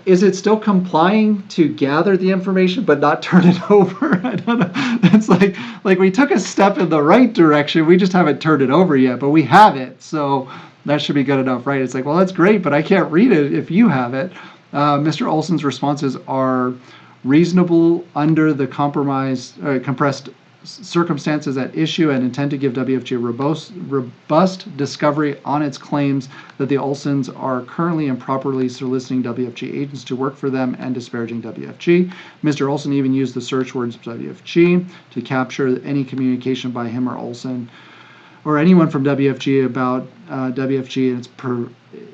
is it still complying to gather the information but not turn it over? I don't know. It's like we took a step in the right direction. We just haven't turned it over yet, but we have it. So that should be good enough, right? It's like, well, that's great, but I can't read it if you have it. Mr. Olson's responses are reasonable under the compressed circumstances at issue and intend to give WFG a robust discovery on its claims that the Olsons are currently improperly soliciting WFG agents to work for them and disparaging WFG. Mr. Olson even used the search words WFG to capture any communication by him or Olson or anyone from WFG about WFG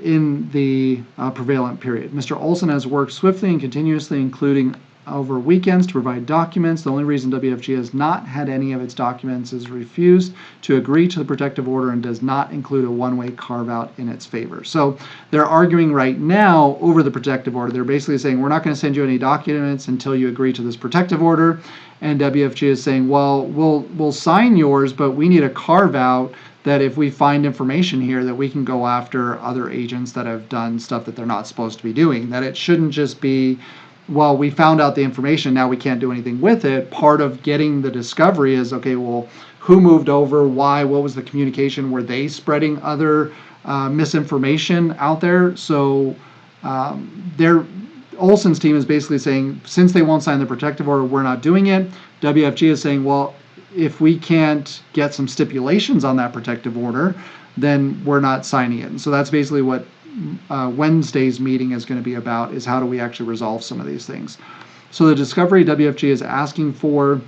in the prevalent period. Mr. Olson has worked swiftly and continuously, including over weekends, to provide documents. The only reason WFG has not had any of its documents is refused to agree to the protective order and does not include a one-way carve-out in its favor. So they're arguing right now over the protective order. They're basically saying, we're not going to send you any documents until you agree to this protective order. And WFG is saying, well, we'll sign yours, but we need a carve-out that if we find information here that we can go after other agents that have done stuff that they're not supposed to be doing. That it shouldn't just be, well, we found out the information, now we can't do anything with it. Part of getting the discovery is, okay, well, who moved over, why, what was the communication, were they spreading other misinformation out there? So Olson's team is basically saying, since they won't sign the protective order, we're not doing it. WFG is saying, well, if we can't get some stipulations on that protective order, then we're not signing it. And so that's basically what Wednesday's meeting is going to be about, is how do we actually resolve some of these things. So the discovery WFG is asking for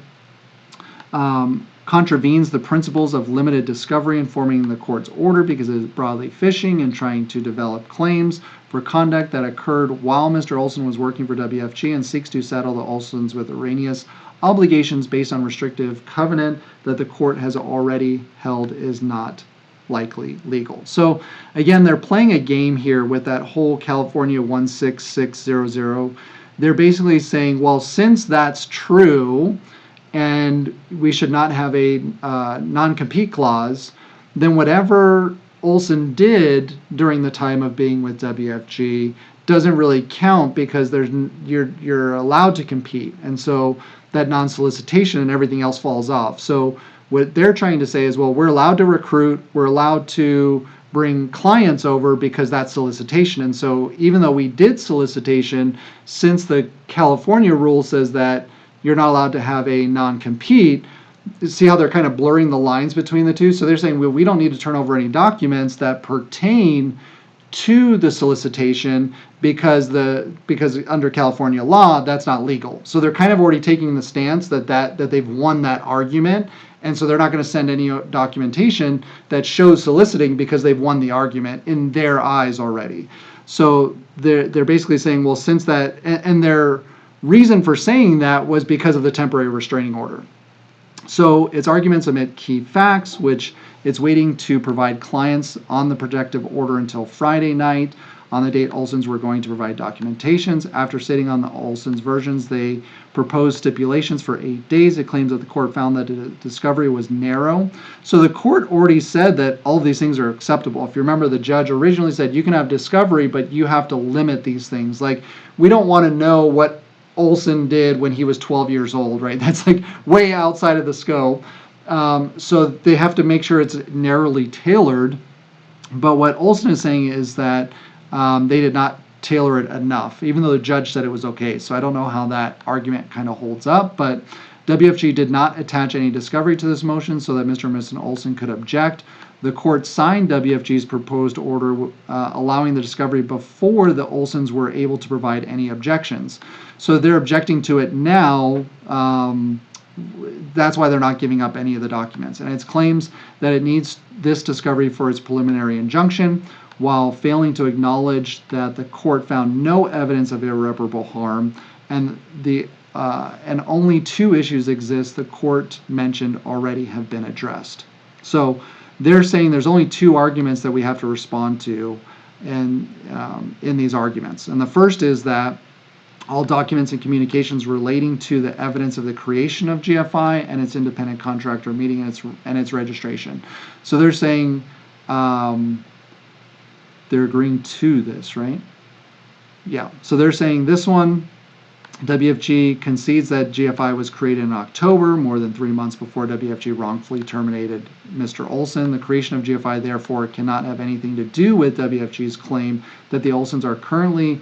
contravenes the principles of limited discovery informing the court's order because it is broadly fishing and trying to develop claims for conduct that occurred while Mr. Olson was working for WFG and seeks to settle the Olsons with erroneous obligations based on restrictive covenant that the court has already held is not likely legal. So again, they're playing a game here with that whole California 16600. They're basically saying, well, since that's true and we should not have a non-compete clause, then whatever Olson did during the time of being with WFG doesn't really count because you're allowed to compete, and so that non-solicitation and everything else falls off. So what they're trying to say is, well, we're allowed to recruit, we're allowed to bring clients over because that's solicitation. And so even though we did solicitation, since the California rule says that you're not allowed to have a non-compete, see how they're kind of blurring the lines between the two? So they're saying, well, we don't need to turn over any documents that pertain to the solicitation because under California law, that's not legal. So they're kind of already taking the stance that they've won that argument. And so they're not going to send any documentation that shows soliciting because they've won the argument in their eyes already. So they're basically saying, well, since that, and their reason for saying that was because of the temporary restraining order. So its arguments omit key facts, which it's waiting to provide clients on the protective order until Friday night. On the date Olsons were going to provide documentations. After sitting on the Olsons versions, they proposed stipulations for 8 days. It claims that the court found that the discovery was narrow. So the court already said that all of these things are acceptable. If you remember, the judge originally said you can have discovery, but you have to limit these things. Like, we don't want to know what Olson did when he was 12 years old, right? That's like way outside of the scope. So they have to make sure it's narrowly tailored. But what Olson is saying is that they did not tailor it enough, even though the judge said it was okay. So I don't know how that argument kind of holds up, but WFG did not attach any discovery to this motion so that Mr. and Mrs. Olson could object. The court signed WFG's proposed order allowing the discovery before the Olsons were able to provide any objections. So they're objecting to it now. That's why they're not giving up any of the documents. And it claims that it needs this discovery for its preliminary injunction, while failing to acknowledge that the court found no evidence of irreparable harm, and only 2 issues exist the court mentioned already have been addressed. So they're saying there's only 2 arguments that we have to respond to in these arguments. And the first is that all documents and communications relating to the evidence of the creation of GFI and its independent contractor meeting and its registration. So they're saying they're agreeing to this, right? Yeah. So they're saying this one, WFG concedes that GFI was created in October, more than 3 months before WFG wrongfully terminated Mr. Olson. The creation of GFI, therefore, cannot have anything to do with WFG's claim that the Olsons are currently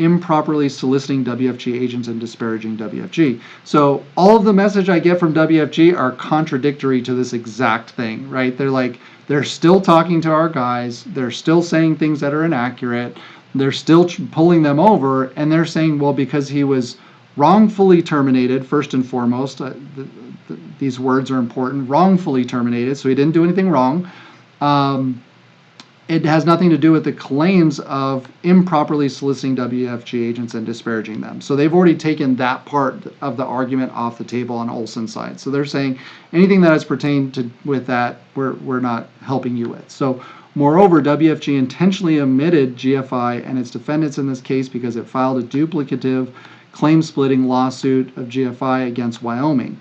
improperly soliciting WFG agents and disparaging WFG. So all of the message I get from WFG are contradictory to this exact thing, right? They're still talking to our guys. They're still saying things that are inaccurate. They're still pulling them over, and they're saying, well, because he was wrongfully terminated, first and foremost, these words are important, wrongfully terminated, so he didn't do anything wrong. It has nothing to do with the claims of improperly soliciting WFG agents and disparaging them. So they've already taken that part of the argument off the table on Olson's side. So they're saying anything that has pertained to with that, we're not helping you with. So moreover, WFG intentionally omitted GFI and its defendants in this case because it filed a duplicative claim-splitting lawsuit of GFI against Wyoming,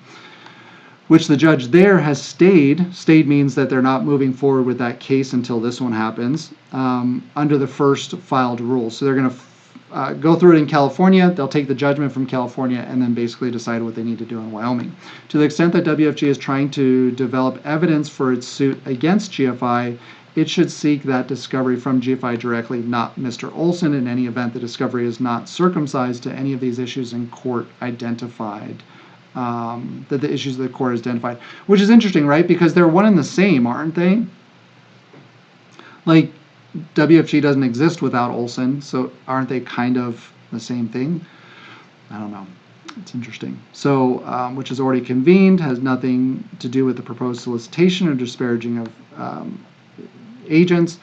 which the judge there has stayed. Stayed means that they're not moving forward with that case until this one happens, under the first filed rule. So they're going to go through it in California. They'll take the judgment from California and then basically decide what they need to do in Wyoming. To the extent that WFG is trying to develop evidence for its suit against GFI, it should seek that discovery from GFI directly, not Mr. Olson. In any event, the discovery is not circumcised to any of these issues in court identified. That the issues the court has identified, which is interesting, right? Because they're one and the same, aren't they? Like, WFG doesn't exist without Olson, so aren't they kind of the same thing? I don't know. It's interesting. So, which is already convened, has nothing to do with the proposed solicitation or disparaging of agents,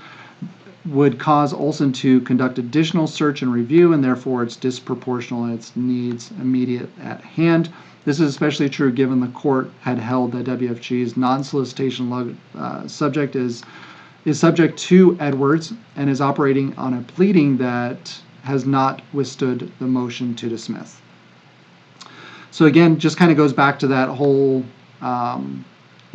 would cause Olson to conduct additional search and review, and therefore it's disproportional in its needs immediate at hand. This is especially true given the court had held that WFG's non-solicitation subject is subject to Edwards and is operating on a pleading that has not withstood the motion to dismiss. So again, just kind of goes back to that whole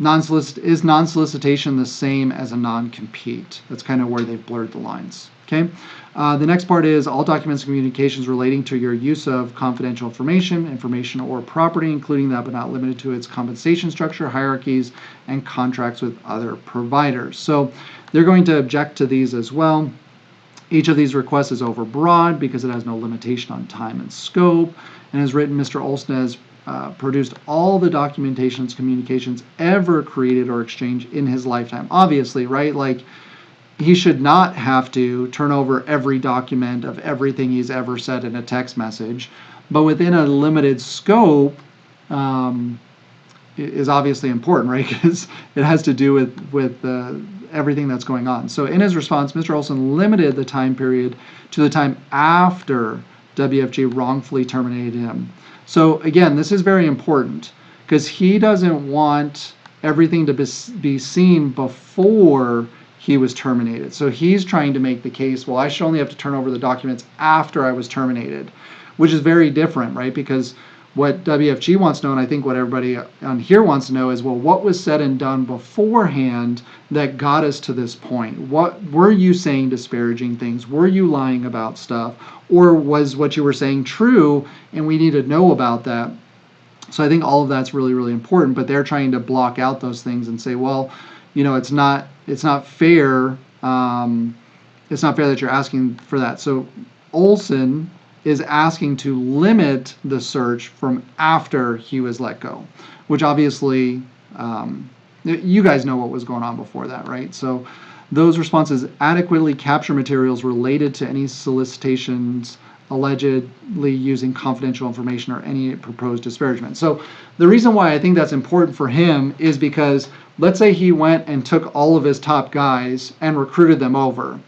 non-solicitation the same as a non-compete? That's kind of where they've blurred the lines. Okay. The next part is all documents and communications relating to your use of confidential information or property, including that but not limited to its compensation structure, hierarchies, and contracts with other providers. So they're going to object to these as well. Each of these requests is overbroad because it has no limitation on time and scope. And as written, Mr. Olson has produced all the documentations, communications ever created or exchanged in his lifetime. Obviously, right? Like, he should not have to turn over every document of everything he's ever said in a text message, but within a limited scope is obviously important, right? Because it has to do with everything that's going on. So in his response, Mr. Olson limited the time period to the time after WFG wrongfully terminated him. So again, this is very important because he doesn't want everything to be seen before he was terminated. So he's trying to make the case, well, I should only have to turn over the documents after I was terminated, which is very different, right? Because what WFG wants to know, and I think what everybody on here wants to know, is, well, what was said and done beforehand that got us to this point? What were you saying disparaging things? Were you lying about stuff? Or was what you were saying true and we need to know about that? So I think all of that's really, really important, but they're trying to block out those things and say, well, you know, it's not fair. It's not fair that you're asking for that. So Olson is asking to limit the search from after he was let go, which obviously you guys know what was going on before that, right? So those responses adequately capture materials related to any solicitations allegedly using confidential information or any proposed disparagement. So the reason why I think that's important for him is because let's say he went and took all of his top guys and recruited them over,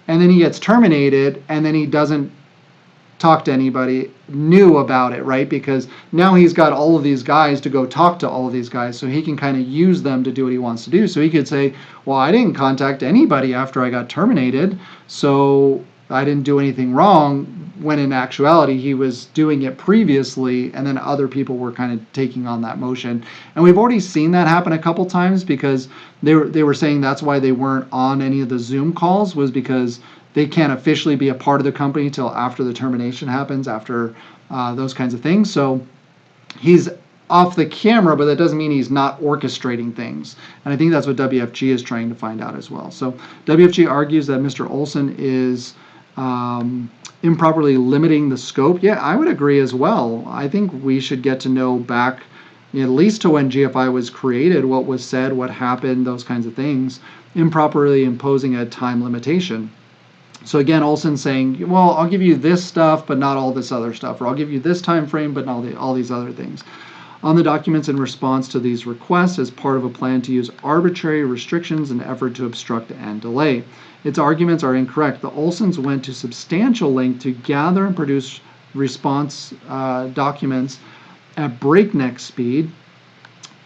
and then he gets terminated and then he doesn't talk to anybody new about it, right? Because now he's got all of these guys to go talk to all of these guys, so he can kind of use them to do what he wants to do. So he could say, well, I didn't contact anybody after I got terminated, so I didn't do anything wrong, when in actuality he was doing it previously, and then other people were kind of taking on that motion. And we've already seen that happen a couple times, because they were saying that's why they weren't on any of the Zoom calls, was because they can't officially be a part of the company till after the termination happens, after those kinds of things. So he's off the camera, but that doesn't mean he's not orchestrating things. And I think that's what WFG is trying to find out as well. So WFG argues that Mr. Olson is Improperly limiting the scope. Yeah, I would agree as well. I think we should get to know back at least to when GFI was created, what was said, what happened, those kinds of things. Improperly imposing a time limitation. So again, Olson's saying, well, I'll give you this stuff, but not all this other stuff, or I'll give you this time frame, but not all these other things. On the documents in response to these requests as part of a plan to use arbitrary restrictions in an effort to obstruct and delay. Its arguments are incorrect. The Olsons went to substantial length to gather and produce response documents at breakneck speed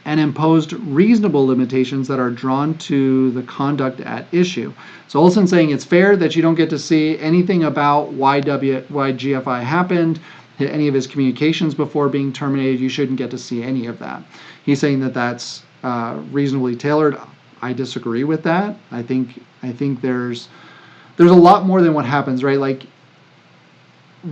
and imposed reasonable limitations that are drawn to the conduct at issue. So Olson's saying it's fair that you don't get to see anything about why GFI happened, any of his communications before being terminated. You shouldn't get to see any of that. He's saying that that's reasonably tailored. I disagree with that. I think there's a lot more than what happens, right? Like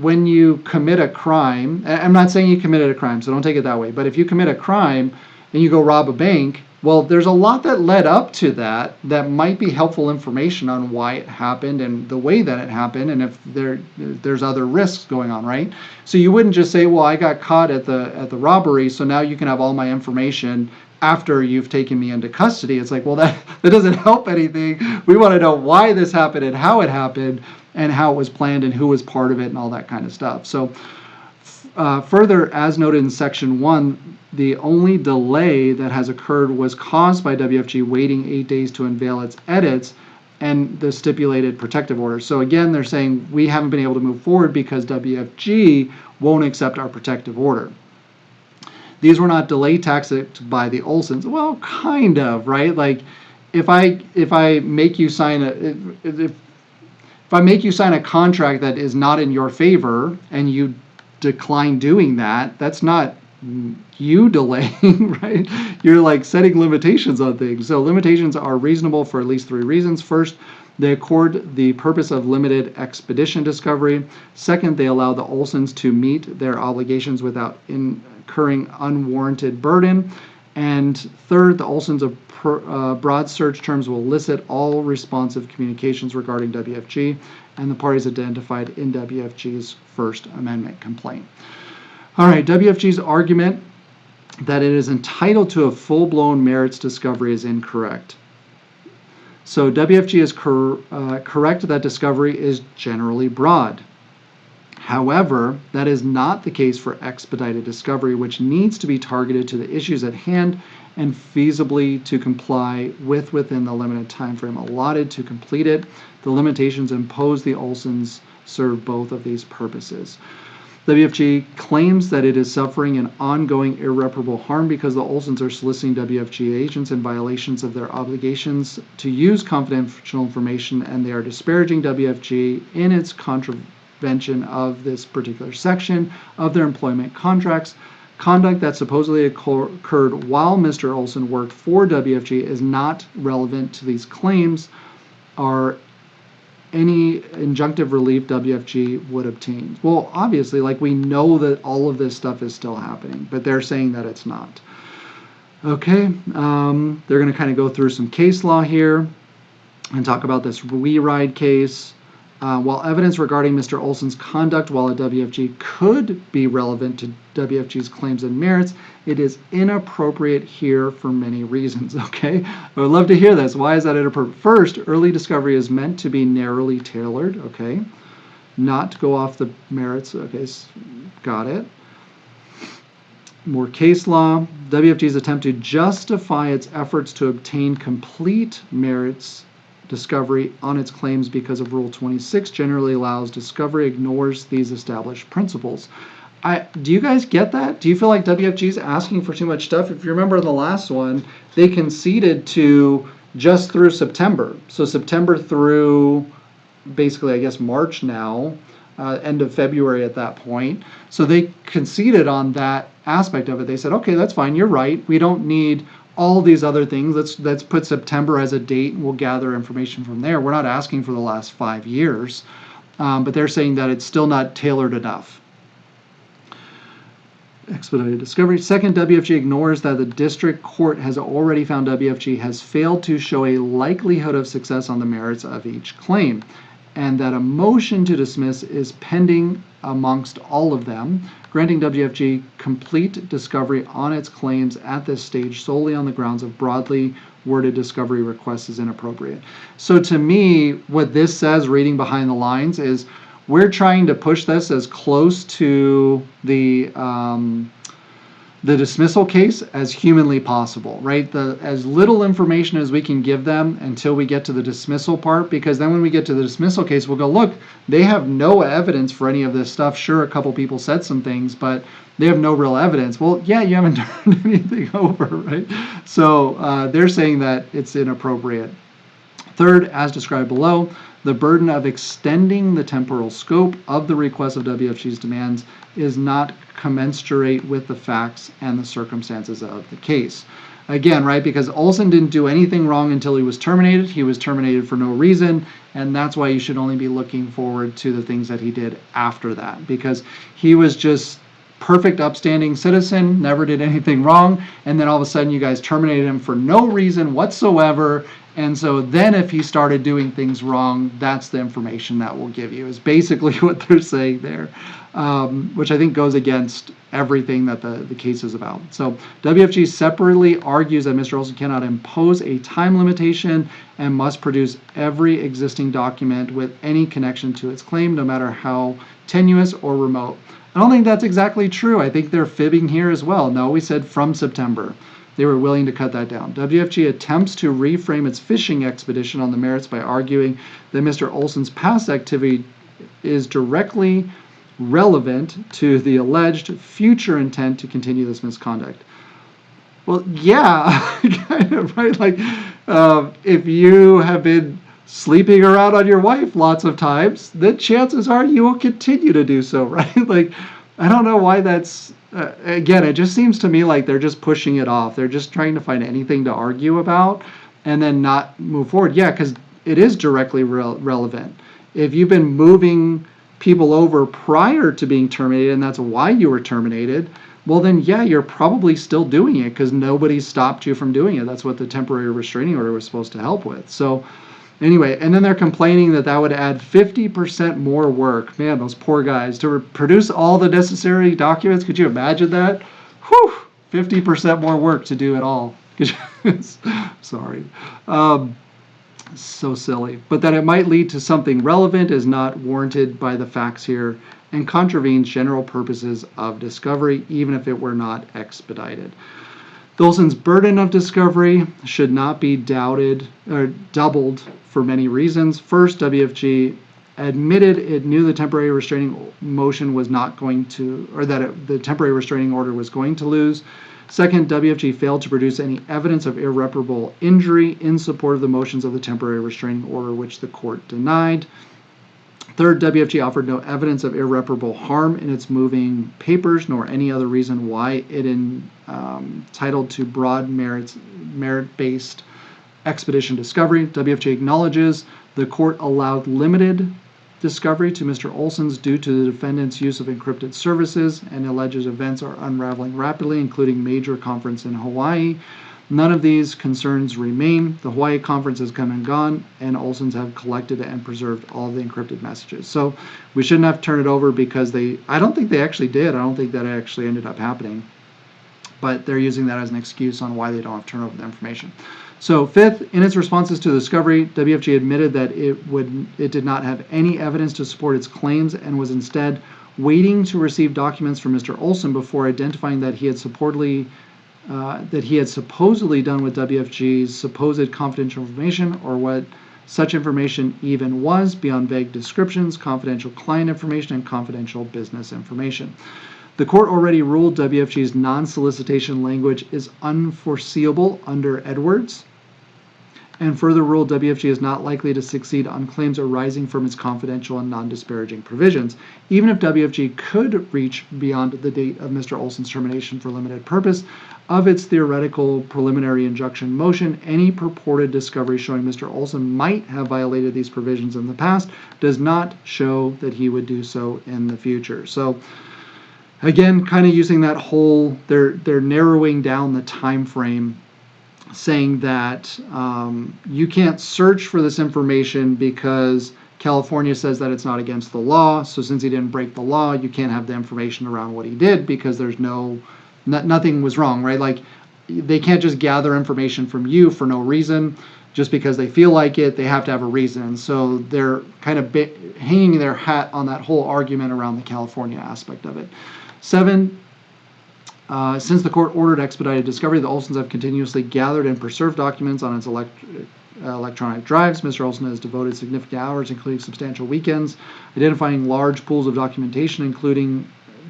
when you commit a crime, I'm not saying you committed a crime, so don't take it that way, but if you commit a crime and you go rob a bank, well, there's a lot that led up to that might be helpful information on why it happened and the way that it happened, and if there's other risks going on, right? So you wouldn't just say, well, I got caught at the robbery, so now you can have all my information after you've taken me into custody. It's like, well, that doesn't help anything. We want to know why this happened and how it happened and how it was planned and who was part of it and all that kind of stuff. So further, as noted in section 1, the only delay that has occurred was caused by WFG waiting 8 days to unveil its edits and the stipulated protective order. So again, they're saying we haven't been able to move forward because WFG won't accept our protective order. These were not delay tactics by the Olsons. Well, kind of, right? Like if I make you sign a contract that is not in your favor and you decline doing that, that's not you delaying, right? You're like setting limitations on things. So limitations are reasonable for at least 3 reasons. First, they accord the purpose of limited expedition discovery. Second, they allow the Olsons to meet their obligations without incurring unwarranted burden. And third, the Olsons of broad search terms will elicit all responsive communications regarding WFG and the parties identified in WFG's First Amendment complaint. All right, WFG's argument that it is entitled to a full-blown merits discovery is incorrect. So WFG is correct that discovery is generally broad. However, that is not the case for expedited discovery, which needs to be targeted to the issues at hand and feasibly to comply within the limited time frame allotted to complete it. The limitations imposed the Olsons serve both of these purposes. WFG claims that it is suffering an ongoing irreparable harm because the Olsons are soliciting WFG agents in violations of their obligations to use confidential information, and they are disparaging WFG in its contravention of this particular section of their employment contracts. Conduct that supposedly occurred while Mr. Olson worked for WFG is not relevant to these claims or any injunctive relief WFG would obtain. Well, obviously, like we know that all of this stuff is still happening, but they're saying that it's not. Okay, they're going to kind of go through some case law here and talk about this We Ride case. While evidence regarding Mr. Olson's conduct while at WFG could be relevant to WFG's claims and merits, it is inappropriate here for many reasons, okay? I would love to hear this. Why is that inappropriate? First, early discovery is meant to be narrowly tailored, okay? Not to go off the merits, okay, got it. More case law. WFG's attempt to justify its efforts to obtain complete merits discovery on its claims because of Rule 26 generally allows discovery, ignores these established principles. Do you guys get that? Do you feel like WFG is asking for too much stuff? If you remember in the last one, they conceded to just through September. So September through basically, I guess, March now, end of February at that point. So they conceded on that aspect of it. They said, okay, that's fine. You're right. We don't need all these other things. Let's put September as a date and we'll gather information from there. We're not asking for the last 5 years, but they're saying that it's still not tailored enough. Expedited discovery. Second, WFG ignores that the district court has already found WFG has failed to show a likelihood of success on the merits of each claim. and that a motion to dismiss is pending amongst all of them, granting WFG complete discovery on its claims at this stage solely on the grounds of broadly worded discovery requests is inappropriate. So to me, what this says, reading behind the lines, is we're trying to push this as close to the dismissal case as humanly possible, right? As little information as we can give them until we get to the dismissal part, because then when we get to the dismissal case, we'll go, look, they have no evidence for any of this stuff. Sure, a couple people said some things, but they have no real evidence. Well, yeah, you haven't turned anything over, right? So they're saying that it's inappropriate. Third, as described below, the burden of extending the temporal scope of the request of WFG's demands is not commensurate with the facts and the circumstances of the case. Again, right, because Olson didn't do anything wrong until he was terminated. He was terminated for no reason, and that's why you should only be looking forward to the things that he did after that, because he was just perfect, upstanding citizen, never did anything wrong, and then all of a sudden you guys terminated him for no reason whatsoever. And so then if he started doing things wrong, that's the information that we'll give you, is basically what they're saying there, which I think goes against everything that the case is about. So WFG separately argues that Mr. Olson cannot impose a time limitation and must produce every existing document with any connection to its claim, no matter how tenuous or remote. I don't think that's exactly true. I think they're fibbing here as well. No, we said from September. They were willing to cut that down. WFG attempts to reframe its fishing expedition on the merits by arguing that Mr. Olson's past activity is directly relevant to the alleged future intent to continue this misconduct. Well, yeah, kind of, right? Like, if you have been sleeping around on your wife lots of times, then chances are you will continue to do so, right? Like, I don't know why that's... again, it just seems to me like they're just pushing it off. They're just trying to find anything to argue about and then not move forward. Yeah, because it is directly relevant. If you've been moving people over prior to being terminated and that's why you were terminated, well then, yeah, you're probably still doing it because nobody stopped you from doing it. That's what the temporary restraining order was supposed to help with. So anyway, and then they're complaining that that would add 50% more work. Man, those poor guys, to produce all the necessary documents. Could you imagine that? Whew, 50% more work to do it all. Sorry. So silly. But that it might lead to something relevant is not warranted by the facts here and contravenes general purposes of discovery, even if it were not expedited. Olson's burden of discovery should not be doubted or doubled for many reasons. First, WFG admitted it knew the temporary restraining motion was not going to, or that the temporary restraining order was going to lose. Second, WFG failed to produce any evidence of irreparable injury in support of the motions of the temporary restraining order, which the court denied. Third, WFG offered no evidence of irreparable harm in its moving papers, nor any other reason why it entitled to broad merit-based expedition discovery. WFG acknowledges the court allowed limited discovery to Mr. Olson's due to the defendant's use of encrypted services, and alleges events are unraveling rapidly, including major conference in Hawaii. None of these concerns remain. The Hawaii conference has come and gone, and Olson's have collected and preserved all the encrypted messages. So we shouldn't have to turn it over because I don't think they actually did. I don't think that actually ended up happening. But they're using that as an excuse on why they don't have to turn over the information. So fifth, in its responses to the discovery, WFG admitted that it did not have any evidence to support its claims and was instead waiting to receive documents from Mr. Olson before identifying that he had supposedly done with WFG's supposed confidential information, or what such information even was, beyond vague descriptions, confidential client information, and confidential business information. The court already ruled WFG's non-solicitation language is unforeseeable under Edwards, and further ruled WFG is not likely to succeed on claims arising from its confidential and non-disparaging provisions. Even if WFG could reach beyond the date of Mr. Olson's termination for limited purpose of its theoretical preliminary injunction motion, any purported discovery showing Mr. Olson might have violated these provisions in the past does not show that he would do so in the future. So again, kind of using that whole, they're narrowing down the time frame, saying that you can't search for this information because California says that it's not against the law, so since he didn't break the law, you can't have the information around what he did because there's nothing was wrong, right? Like, they can't just gather information from you for no reason, just because they feel like it. They have to have a reason. So they're kind of hanging their hat on that whole argument around the California aspect of it. 7, since the court ordered expedited discovery, the Olsons have continuously gathered and preserved documents on its electronic drives. Mr. Olson has devoted significant hours, including substantial weekends, identifying large pools of documentation, including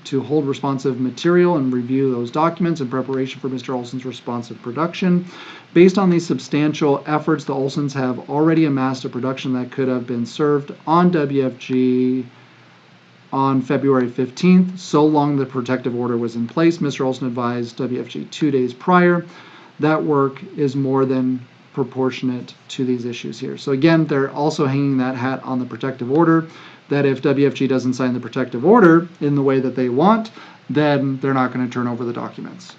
to hold responsive material and review those documents in preparation for Mr. Olson's responsive production. Based on these substantial efforts, the Olsons have already amassed a production that could have been served on WFG on February 15th, so long the protective order was in place. Mr. Olson advised WFG 2 days prior. That work is more than proportionate to these issues here. So again, they're also hanging that hat on the protective order, that if WFG doesn't sign the protective order in the way that they want, then they're not going to turn over the documents.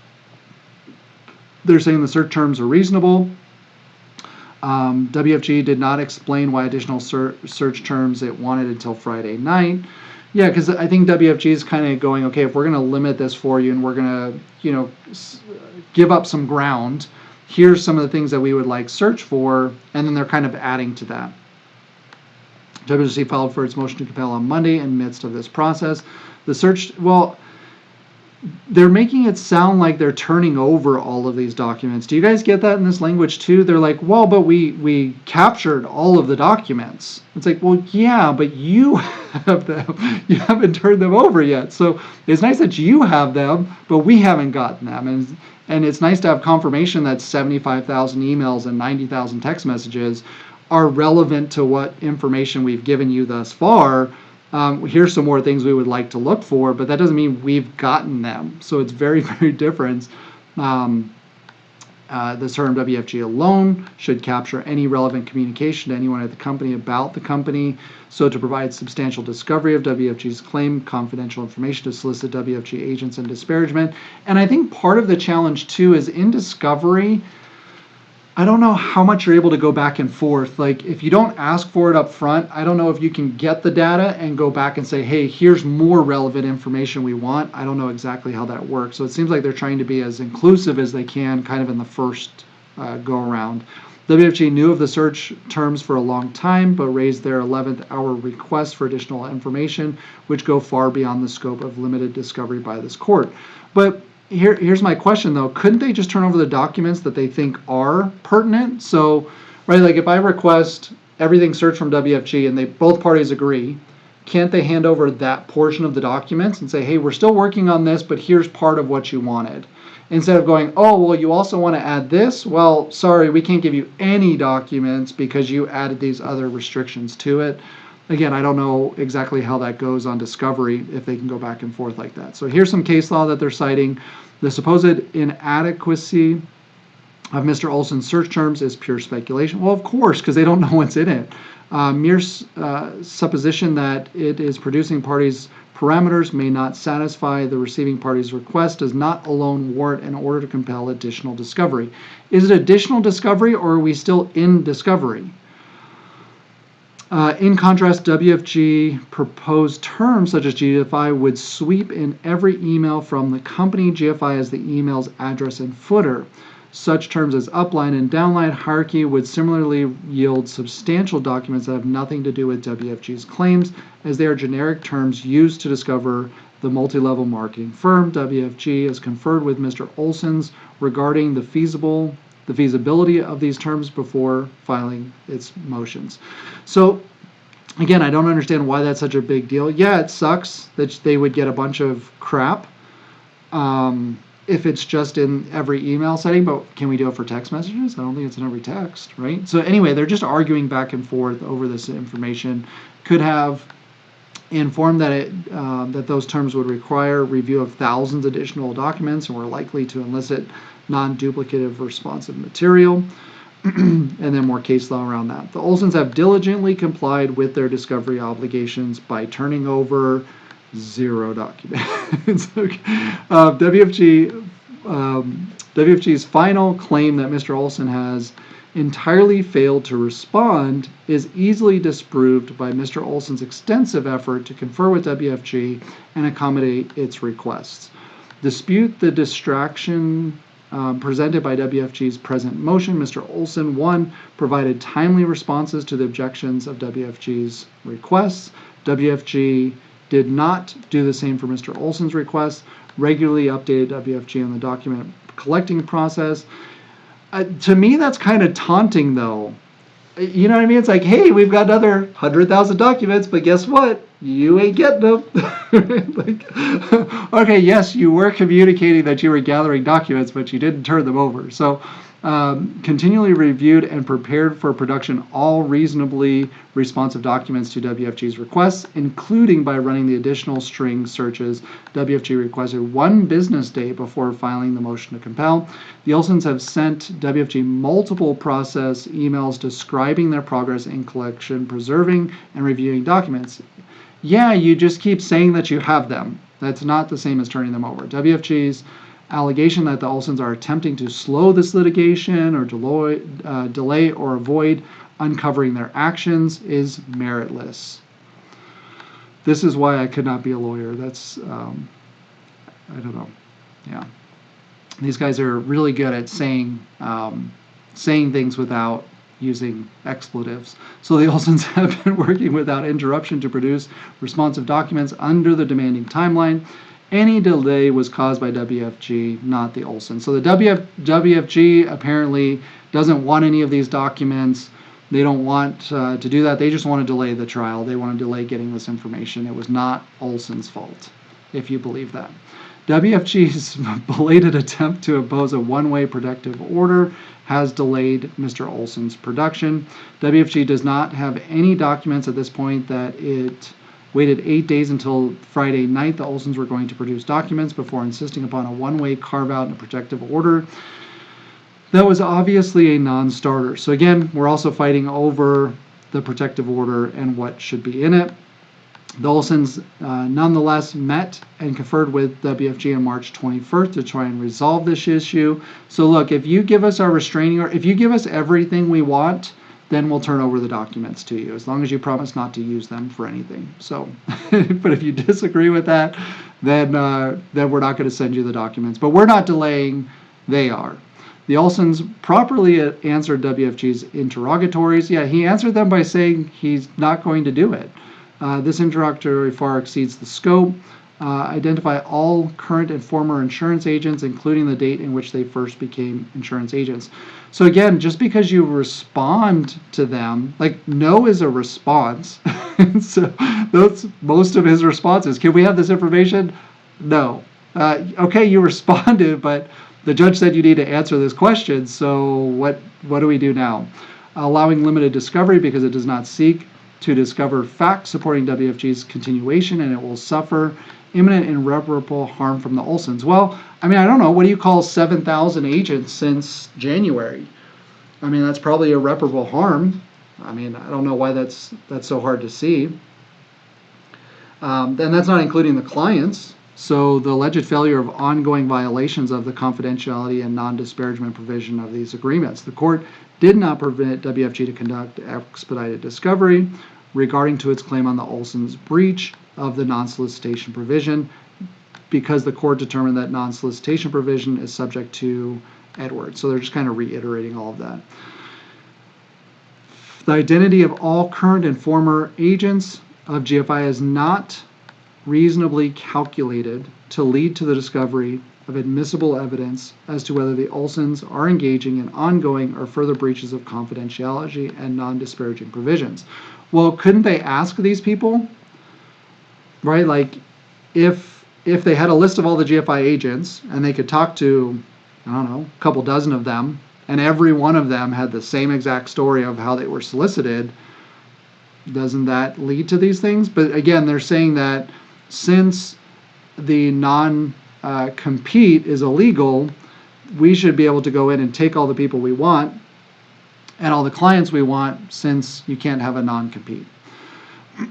They're saying the search terms are reasonable. WFG did not explain why additional search terms it wanted until Friday night. Yeah, because I think WFG is kind of going, okay, if we're going to limit this for you and we're going to, give up some ground, here's some of the things that we would like search for, and then they're kind of adding to that. WFG filed for its motion to compel on Monday in midst of this process. The search, they're making it sound like they're turning over all of these documents. Do you guys get that in this language too? They're like, well, but we captured all of the documents. It's like, well, yeah, but you have them. You haven't turned them over yet. So it's nice that you have them, but we haven't gotten them. And it's nice to have confirmation that 75,000 emails and 90,000 text messages are relevant to what information we've given you thus far. Here's some more things we would like to look for, but that doesn't mean we've gotten them. So it's very, very different. The term WFG alone should capture any relevant communication to anyone at the company about the company. So to provide substantial discovery of WFG's claim, confidential information to solicit WFG agents and disparagement. And I think part of the challenge too is in discovery, I don't know how much you're able to go back and forth. Like, if you don't ask for it up front, I don't know if you can get the data and go back and say, hey, here's more relevant information we want. I don't know exactly how that works. So it seems like they're trying to be as inclusive as they can kind of in the first go around. WFG knew of the search terms for a long time, but raised their 11th hour request for additional information, which go far beyond the scope of limited discovery by this court. But here's my question though. Couldn't they just turn over the documents that they think are pertinent? So, right, like if I request everything searched from WFG and both parties agree, can't they hand over that portion of the documents and say, hey, we're still working on this, but here's part of what you wanted? Instead of going, oh, well, you also want to add this? Well, sorry, we can't give you any documents because you added these other restrictions to it. Again, I don't know exactly how that goes on discovery, if they can go back and forth like that. So here's some case law that they're citing. The supposed inadequacy of Mr. Olson's search terms is pure speculation. Well, of course, because they don't know what's in it. Mere supposition that it is producing parties' parameters may not satisfy the receiving party's request does not alone warrant an order to compel additional discovery. Is it additional discovery, or are we still in discovery? In contrast, WFG proposed terms such as GFI would sweep in every email from the company GFI as the email's address and footer. Such terms as upline and downline hierarchy would similarly yield substantial documents that have nothing to do with WFG's claims, as they are generic terms used to discover the multi-level marketing firm. WFG has conferred with Mr. Olson's regarding the feasibility of these terms before filing its motions. So again, I don't understand why that's such a big deal. Yeah, it sucks that they would get a bunch of crap if it's just in every email setting, but can we do it for text messages? I don't think it's in every text, right? So anyway, they're just arguing back and forth over this information. Could have informed that that those terms would require review of thousands of additional documents and were likely to elicit non-duplicative responsive material, and then more case law around that. The Olsons have diligently complied with their discovery obligations by turning over 0 documents. WFG's final claim that Mr. Olson has entirely failed to respond is easily disproved by Mr. Olson's extensive effort to confer with WFG and accommodate its requests. Dispute the distraction presented by WFG's present motion. Mr. Olson, 1, provided timely responses to the objections of WFG's requests. WFG did not do the same for Mr. Olson's requests, regularly updated WFG on the document collecting process. To me, that's kind of taunting, though. You know what I mean? It's like, hey, we've got another 100,000 documents, but guess what? You ain't getting them. Like, okay, yes, you were communicating that you were gathering documents, but you didn't turn them over. So, continually reviewed and prepared for production all reasonably responsive documents to WFG's requests, including by running the additional string searches WFG requested 1 business day before filing the motion to compel. The Olsons have sent WFG multiple process emails describing their progress in collection, preserving, and reviewing documents. Yeah, you just keep saying that you have them. That's not the same as turning them over. WFG's allegation that the Olsons are attempting to slow this litigation or delay or avoid uncovering their actions is meritless. This is why I could not be a lawyer. That's, I don't know. Yeah. These guys are really good at saying things without using expletives. So the Olsons have been working without interruption to produce responsive documents under the demanding timeline. Any delay was caused by WFG, not the Olsons. So the WFG apparently doesn't want any of these documents. They don't want to do that. They just want to delay the trial. They want to delay getting this information. It was not Olson's fault, if you believe that. WFG's belated attempt to impose a one-way protective order has delayed Mr. Olson's production. WFG does not have any documents at this point that it waited 8 days until Friday night. The Olsons were going to produce documents before insisting upon a one-way carve-out and a protective order. That was obviously a non-starter. So again, we're also fighting over the protective order and what should be in it. The Olsons nonetheless met and conferred with WFG on March 21st to try and resolve this issue. So look, if you give us our restraining order, if you give us everything we want, then we'll turn over the documents to you, as long as you promise not to use them for anything. So, but if you disagree with that, then we're not going to send you the documents. But we're not delaying, they are. The Olsons properly answered WFG's interrogatories. Yeah, he answered them by saying he's not going to do it. This interrogatory far exceeds the scope. Identify all current and former insurance agents, including the date in which they first became insurance agents. So again, just because you respond to them, like no is a response. So that's most of his responses. Can we have this information? No. Okay, you responded, but the judge said you need to answer this question. So what do we do now? Allowing limited discovery because it does not seek to discover facts supporting WFG's continuation, and it will suffer imminent and irreparable harm from the Olsons. Well, I mean, I don't know. What do you call 7,000 agents since January? I mean, that's probably irreparable harm. I mean, I don't know why that's so hard to see. And that's not including the clients. So the alleged failure of ongoing violations of the confidentiality and non-disparagement provision of these agreements. The court did not permit WFG to conduct expedited discovery regarding to its claim on the Olsons' breach of the non-solicitation provision because the court determined that non-solicitation provision is subject to Edwards. So they're just kind of reiterating all of that. The identity of all current and former agents of GFI is not reasonably calculated to lead to the discovery of admissible evidence as to whether the Olsons are engaging in ongoing or further breaches of confidentiality and non-disparaging provisions. Well, couldn't they ask these people? Right? Like, if they had a list of all the GFI agents and they could talk to, I don't know, a couple dozen of them, and every one of them had the same exact story of how they were solicited, doesn't that lead to these things? But again, they're saying that since the non-compete is illegal, we should be able to go in and take all the people we want and all the clients we want since you can't have a non-compete.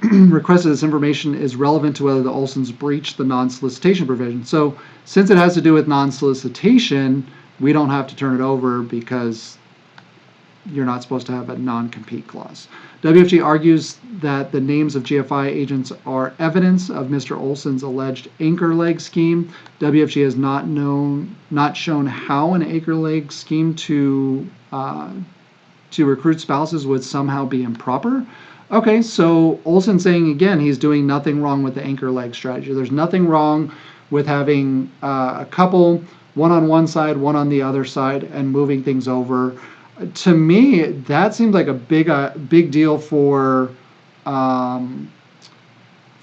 Request of this information is relevant to whether the Olsons breached the non-solicitation provision. So since it has to do with non-solicitation, we don't have to turn it over because you're not supposed to have a non-compete clause. WFG argues that the names of GFI agents are evidence of Mr. Olson's alleged anchor leg scheme. WFG has not shown how an anchor leg scheme to recruit spouses would somehow be improper. Okay, so Olson saying again he's doing nothing wrong with the anchor leg strategy. There's nothing wrong with having a couple, one on one side, one on the other side, and moving things over. To me, that seems like a big deal for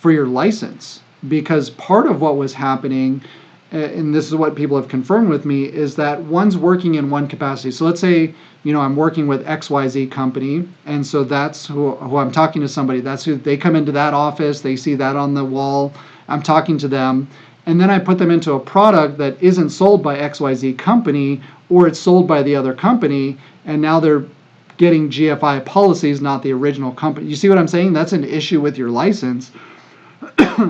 your license, because part of what was happening, and this is what people have confirmed with me, is that one's working in one capacity. So let's say, I'm working with XYZ company, and so that's who I'm talking to somebody. That's who they come into that office, they see that on the wall, I'm talking to them, and then I put them into a product that isn't sold by XYZ company, or it's sold by the other company, and now they're getting GFI policies, not the original company. You see what I'm saying? That's an issue with your license.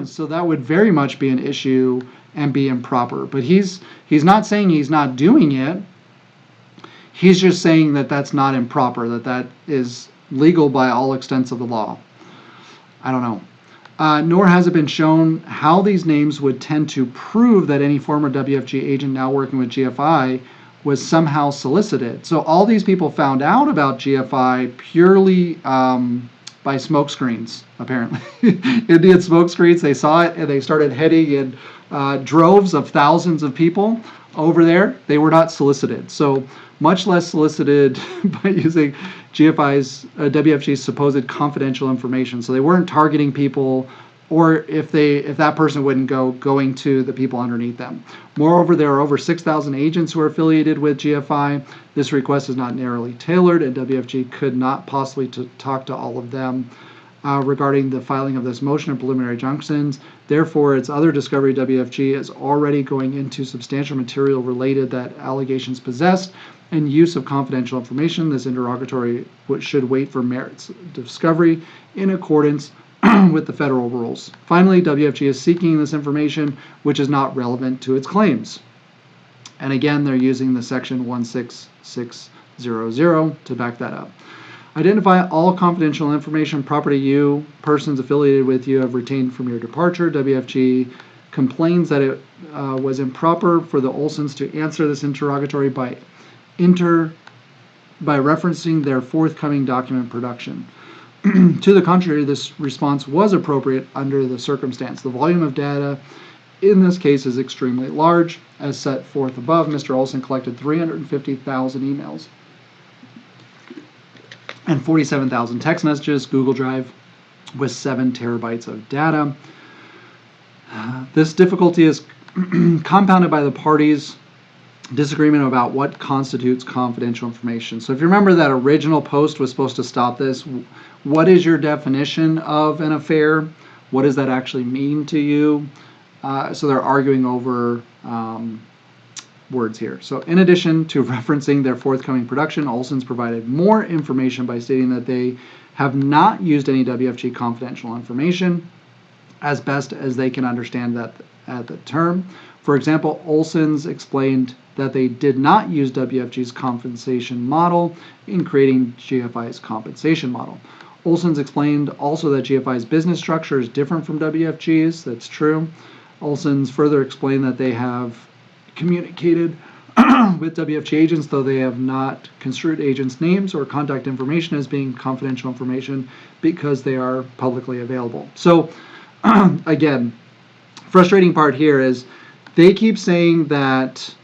So that would very much be an issue and be improper. But he's not saying he's not doing it. He's just saying that that's not improper, that is legal by all extents of the law. I don't know. Nor has it been shown how these names would tend to prove that any former WFG agent now working with GFI was somehow solicited. So all these people found out about GFI purely by smoke screens, apparently. Indian smoke screens, they saw it and they started heading in droves of thousands of people over there. They were not solicited. So much less solicited by using GFI's, WFG's supposed confidential information. So they weren't targeting people, or if that person wouldn't going to the people underneath them. Moreover, there are over 6,000 agents who are affiliated with GFI. This request is not narrowly tailored, and WFG could not possibly talk to all of them regarding the filing of this motion of preliminary injunctions. Therefore, its other discovery, WFG is already going into substantial material related that allegations possessed and use of confidential information. This interrogatory should wait for merits discovery in accordance with the federal rules. Finally, WFG is seeking this information which is not relevant to its claims. And again, they're using the section 16600 to back that up. Identify all confidential information proper to you, persons affiliated with you have retained from your departure. WFG complains that it was improper for the Olsons to answer this interrogatory by referencing their forthcoming document production. To the contrary, this response was appropriate under the circumstance. The volume of data in this case is extremely large. As set forth above, Mr. Olson collected 350,000 emails and 47,000 text messages, Google Drive, with 7 terabytes of data. This difficulty is compounded by the parties' disagreement about what constitutes confidential information. So if you remember, that original post was supposed to stop this. What is your definition of an affair? What does that actually mean to you? So they're arguing over words here. So in addition to referencing their forthcoming production, Olson's provided more information by stating that they have not used any WFG confidential information as best as they can understand that at the term. For example, Olson's explained that they did not use WFG's compensation model in creating GFI's compensation model. Olson's explained also that GFI's business structure is different from WFG's. That's true. Olson's further explained that they have communicated with WFG agents, though they have not construed agents' names or contact information as being confidential information because they are publicly available. So again, frustrating part here is they keep saying that,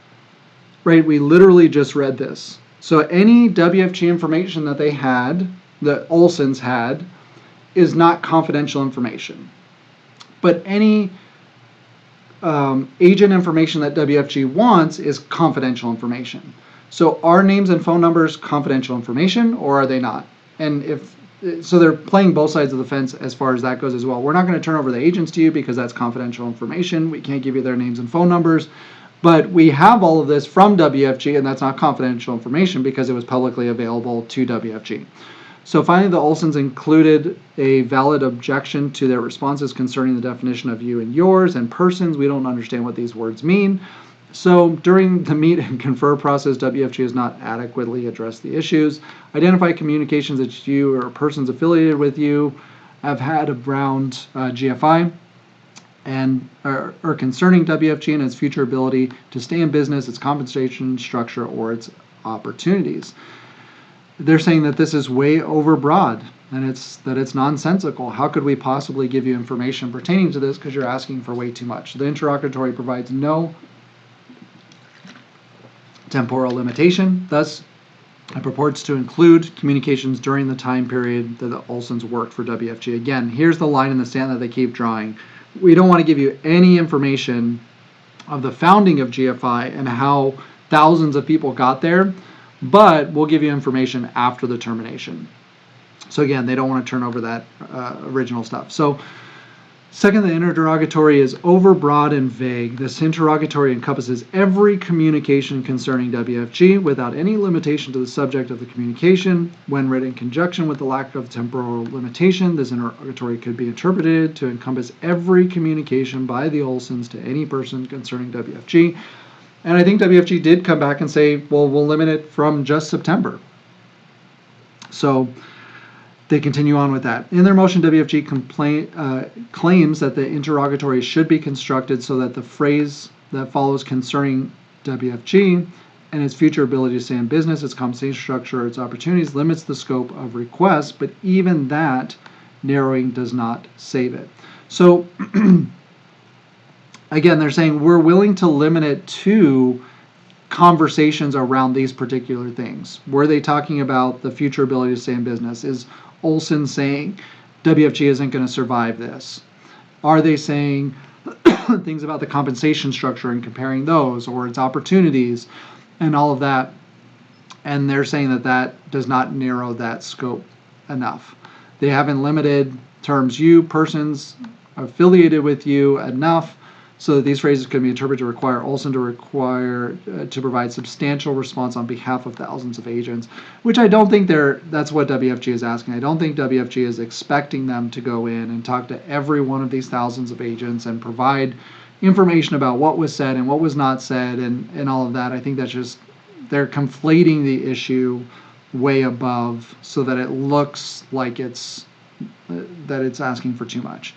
right, we literally just read this. So any WFG information that they had, that Olson's had, is not confidential information. But any agent information that WFG wants is confidential information. So are names and phone numbers confidential information, or are they not? And so they're playing both sides of the fence as far as that goes as well. We're not going to turn over the agents to you because that's confidential information. We can't give you their names and phone numbers. But we have all of this from WFG, and that's not confidential information because it was publicly available to WFG. So finally, the Olsons included a valid objection to their responses concerning the definition of you and yours and persons. We don't understand what these words mean. So during the meet and confer process, WFG has not adequately addressed the issues. Identify communications that you or persons affiliated with you have had around GFI and or concerning WFG and its future ability to stay in business, its compensation structure, or its opportunities. They're saying that this is way overbroad and it's nonsensical. How could we possibly give you information pertaining to this because you're asking for way too much? The interrogatory provides no temporal limitation. Thus, it purports to include communications during the time period that the Olsons worked for WFG. Again, here's the line in the sand that they keep drawing. We don't want to give you any information of the founding of GFI and how thousands of people got there, but we'll give you information after the termination. So again, they don't want to turn over that original stuff. So second, the interrogatory is overbroad and vague. This interrogatory encompasses every communication concerning WFG without any limitation to the subject of the communication. When read in conjunction with the lack of temporal limitation, this interrogatory could be interpreted to encompass every communication by the Olsons to any person concerning WFG. And I think WFG did come back and say, well, we'll limit it from just September. So they continue on with that. In their motion, WFG claims that the interrogatory should be constructed so that the phrase that follows concerning WFG and its future ability to stay in business, its compensation structure, its opportunities limits the scope of requests, but even that narrowing does not save it. So again, they're saying we're willing to limit it to conversations around these particular things. Were they talking about the future ability to stay in business? Is Olson saying WFG isn't going to survive this? Are they saying things about the compensation structure and comparing those, or its opportunities and all of that? And they're saying that that does not narrow that scope enough. They haven't limited terms you, persons affiliated with you enough so that these phrases can be interpreted to require Olson to provide substantial response on behalf of thousands of agents, which I don't think that's what WFG is asking. I don't think WFG is expecting them to go in and talk to every one of these thousands of agents and provide information about what was said and what was not said and all of that. I think that's just, they're conflating the issue way above so that it looks like it's asking for too much.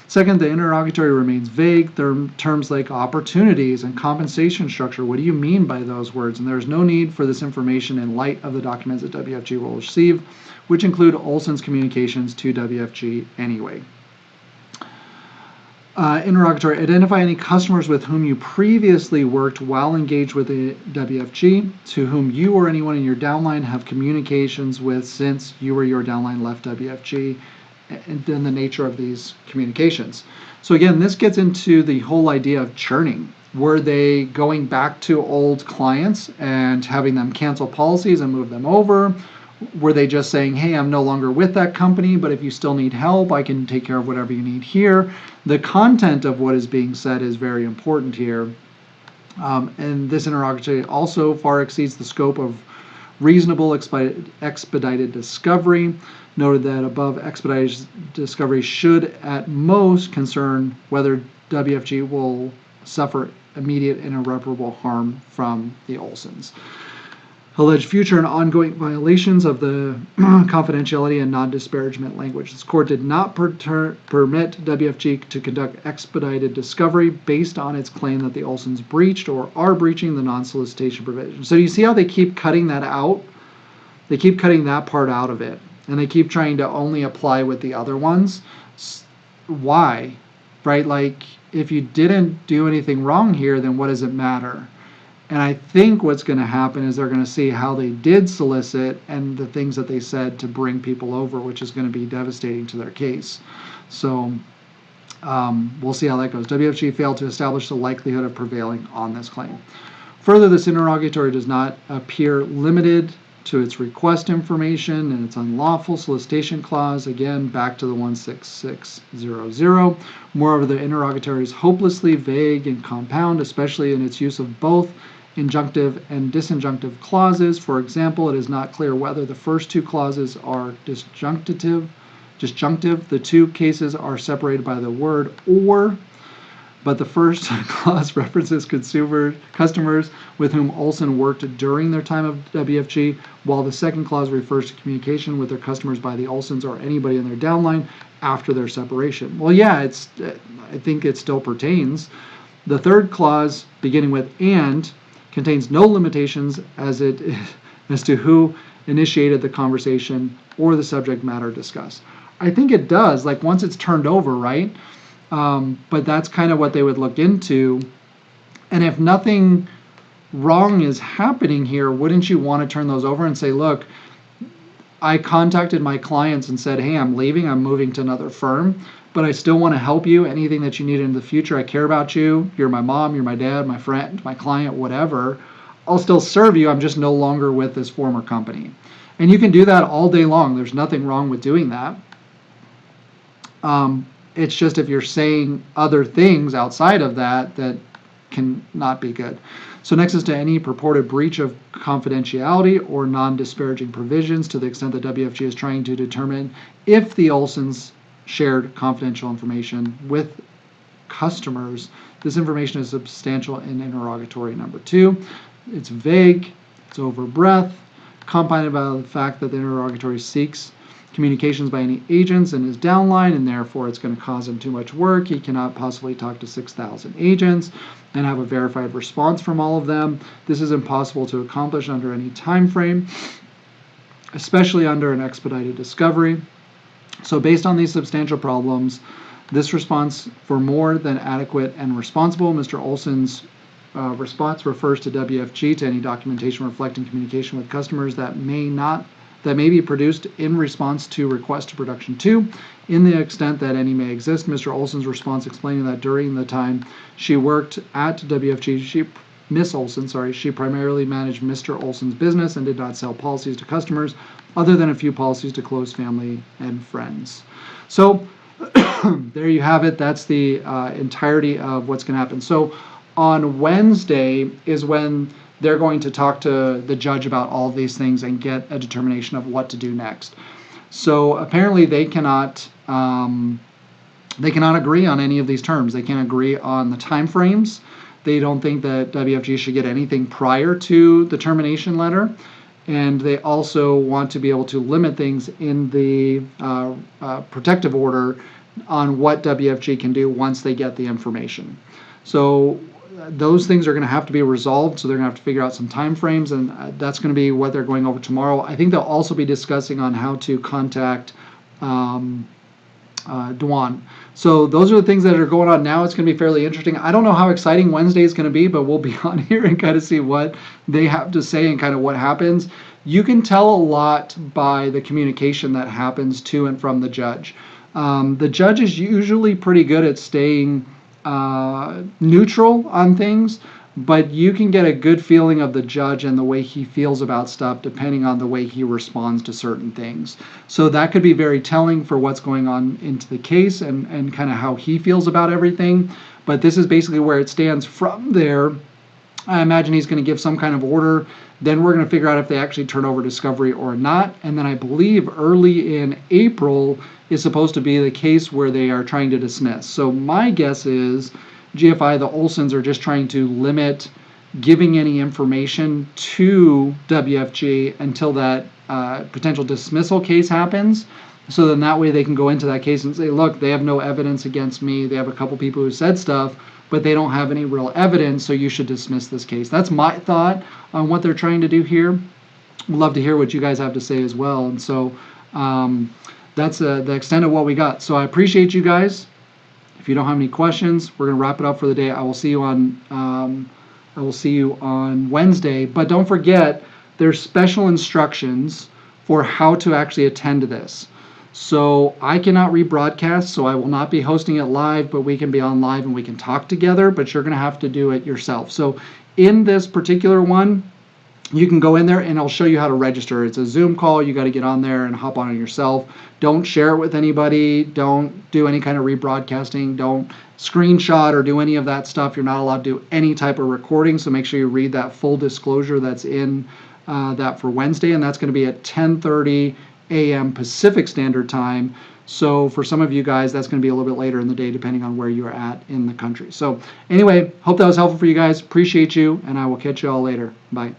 Second, the interrogatory remains vague. There are terms like opportunities and compensation structure. What do you mean by those words? And there is no need for this information in light of the documents that WFG will receive, which include Olson's communications to WFG anyway. Interrogatory, identify any customers with whom you previously worked while engaged with the WFG, to whom you or anyone in your downline have communications with since you or your downline left WFG, and then the nature of these communications. So again, this gets into the whole idea of churning. Were they going back to old clients and having them cancel policies and move them over? Were they just saying, hey, I'm no longer with that company, but if you still need help, I can take care of whatever you need here? The content of what is being said is very important here. And this interrogatory also far exceeds the scope of reasonable expedited discovery. Noted that above expedited discovery should at most concern whether WFG will suffer immediate and irreparable harm from the Olsons. Alleged future and ongoing violations of the confidentiality and non-disparagement language. This court did not permit WFG to conduct expedited discovery based on its claim that the Olsons breached or are breaching the non-solicitation provision. So you see how they keep cutting that out? They keep cutting that part out of it. And they keep trying to only apply with the other ones. Why? Right? Like, if you didn't do anything wrong here, then what does it matter? And I think what's going to happen is they're going to see how they did solicit and the things that they said to bring people over, which is going to be devastating to their case. So we'll see how that goes. WFG failed to establish the likelihood of prevailing on this claim. Further, this interrogatory does not appear limited to its request information and its unlawful solicitation clause. Again, back to the 16600. Moreover, the interrogatory is hopelessly vague and compound, especially in its use of both injunctive and disjunctive clauses. For example, it is not clear whether the first two clauses are disjunctive. The two cases are separated by the word or. but the first clause references customers with whom Olsen worked during their time of WFG, while the second clause refers to communication with their customers by the Olsens or anybody in their downline after their separation. Well, yeah, I think it still pertains. The third clause, beginning with "and," contains no limitations as to who initiated the conversation or the subject matter discussed. I think it does, like once it's turned over, right? But that's kind of what they would look into. And if nothing wrong is happening here, wouldn't you want to turn those over and say, look, I contacted my clients and said, hey, I'm leaving, I'm moving to another firm, but I still want to help you. Anything that you need in the future, I care about you. You're my mom, you're my dad, my friend, my client, whatever. I'll still serve you. I'm just no longer with this former company. And you can do that all day long. There's nothing wrong with doing that. It's just if you're saying other things outside of that, that can not be good. So next is to any purported breach of confidentiality or non-disparaging provisions to the extent that WFG is trying to determine if the Olsens shared confidential information with customers. This information is substantial in interrogatory number 2. It's vague, it's over breadth, compounded by the fact that the interrogatory seeks communications by any agents in his downline, and therefore it's going to cause him too much work. He cannot possibly talk to 6,000 agents and have a verified response from all of them. This is impossible to accomplish under any time frame, especially under an expedited discovery. So based on these substantial problems, this response for more than adequate and responsible. Mr. Olson's response refers to WFG to any documentation reflecting communication with customers that may be produced in response to request to production 2, in the extent that any may exist. Mr. Olson's response explaining that during the time she worked at WFG, Miss Olson, she primarily managed Mr. Olson's business and did not sell policies to customers, other than a few policies to close family and friends. So there you have it. That's the entirety of what's going to happen. So on Wednesday is when they're going to talk to the judge about all these things and get a determination of what to do next. So apparently they cannot agree on any of these terms. They can't agree on the time frames. They don't think that WFG should get anything prior to the termination letter. And they also want to be able to limit things in the protective order on what WFG can do once they get the information. So those things are going to have to be resolved, so they're going to have to figure out some time frames, and that's going to be what they're going over tomorrow. I think they'll also be discussing on how to contact Dewan. So those are the things that are going on now. It's going to be fairly interesting. I don't know how exciting Wednesday is going to be, but we'll be on here and kind of see what they have to say and kind of what happens. You can tell a lot by the communication that happens to and from the judge. The judge is usually pretty good at staying neutral on things, but you can get a good feeling of the judge and the way he feels about stuff depending on the way he responds to certain things. So that could be very telling for what's going on into the case and kind of how he feels about everything. But this is basically where it stands. From there, I imagine he's going to give some kind of order. Then we're going to figure out if they actually turn over discovery or not. And then I believe early in April is supposed to be the case where they are trying to dismiss. So my guess is GFI, the Olsens, are just trying to limit giving any information to WFG until that potential dismissal case happens. So then that way they can go into that case and say, look, they have no evidence against me. They have a couple people who said stuff, but they don't have any real evidence, so you should dismiss this case. That's my thought on what they're trying to do here. I'd love to hear what you guys have to say as well. And so that's the extent of what we got. So I appreciate you guys. If you don't have any questions, we're going to wrap it up for the day. I will see you on Wednesday. But don't forget, there's special instructions for how to actually attend to this. So I cannot rebroadcast, so I will not be hosting it live, but we can be on live and we can talk together, but you're going to have to do it yourself. So in this particular one, you can go in there and I'll show you how to register. It's a Zoom call. You got to get on there and hop on it yourself. Don't share it with anybody. Don't do any kind of rebroadcasting. Don't screenshot or do any of that stuff. You're not allowed to do any type of recording, so make sure you read that full disclosure that's in that for Wednesday, and that's going to be at 10:30 a.m. Pacific Standard Time. So for some of you guys, that's going to be a little bit later in the day, depending on where you're at in the country. So anyway, hope that was helpful for you guys. Appreciate you, and I will catch you all later. Bye.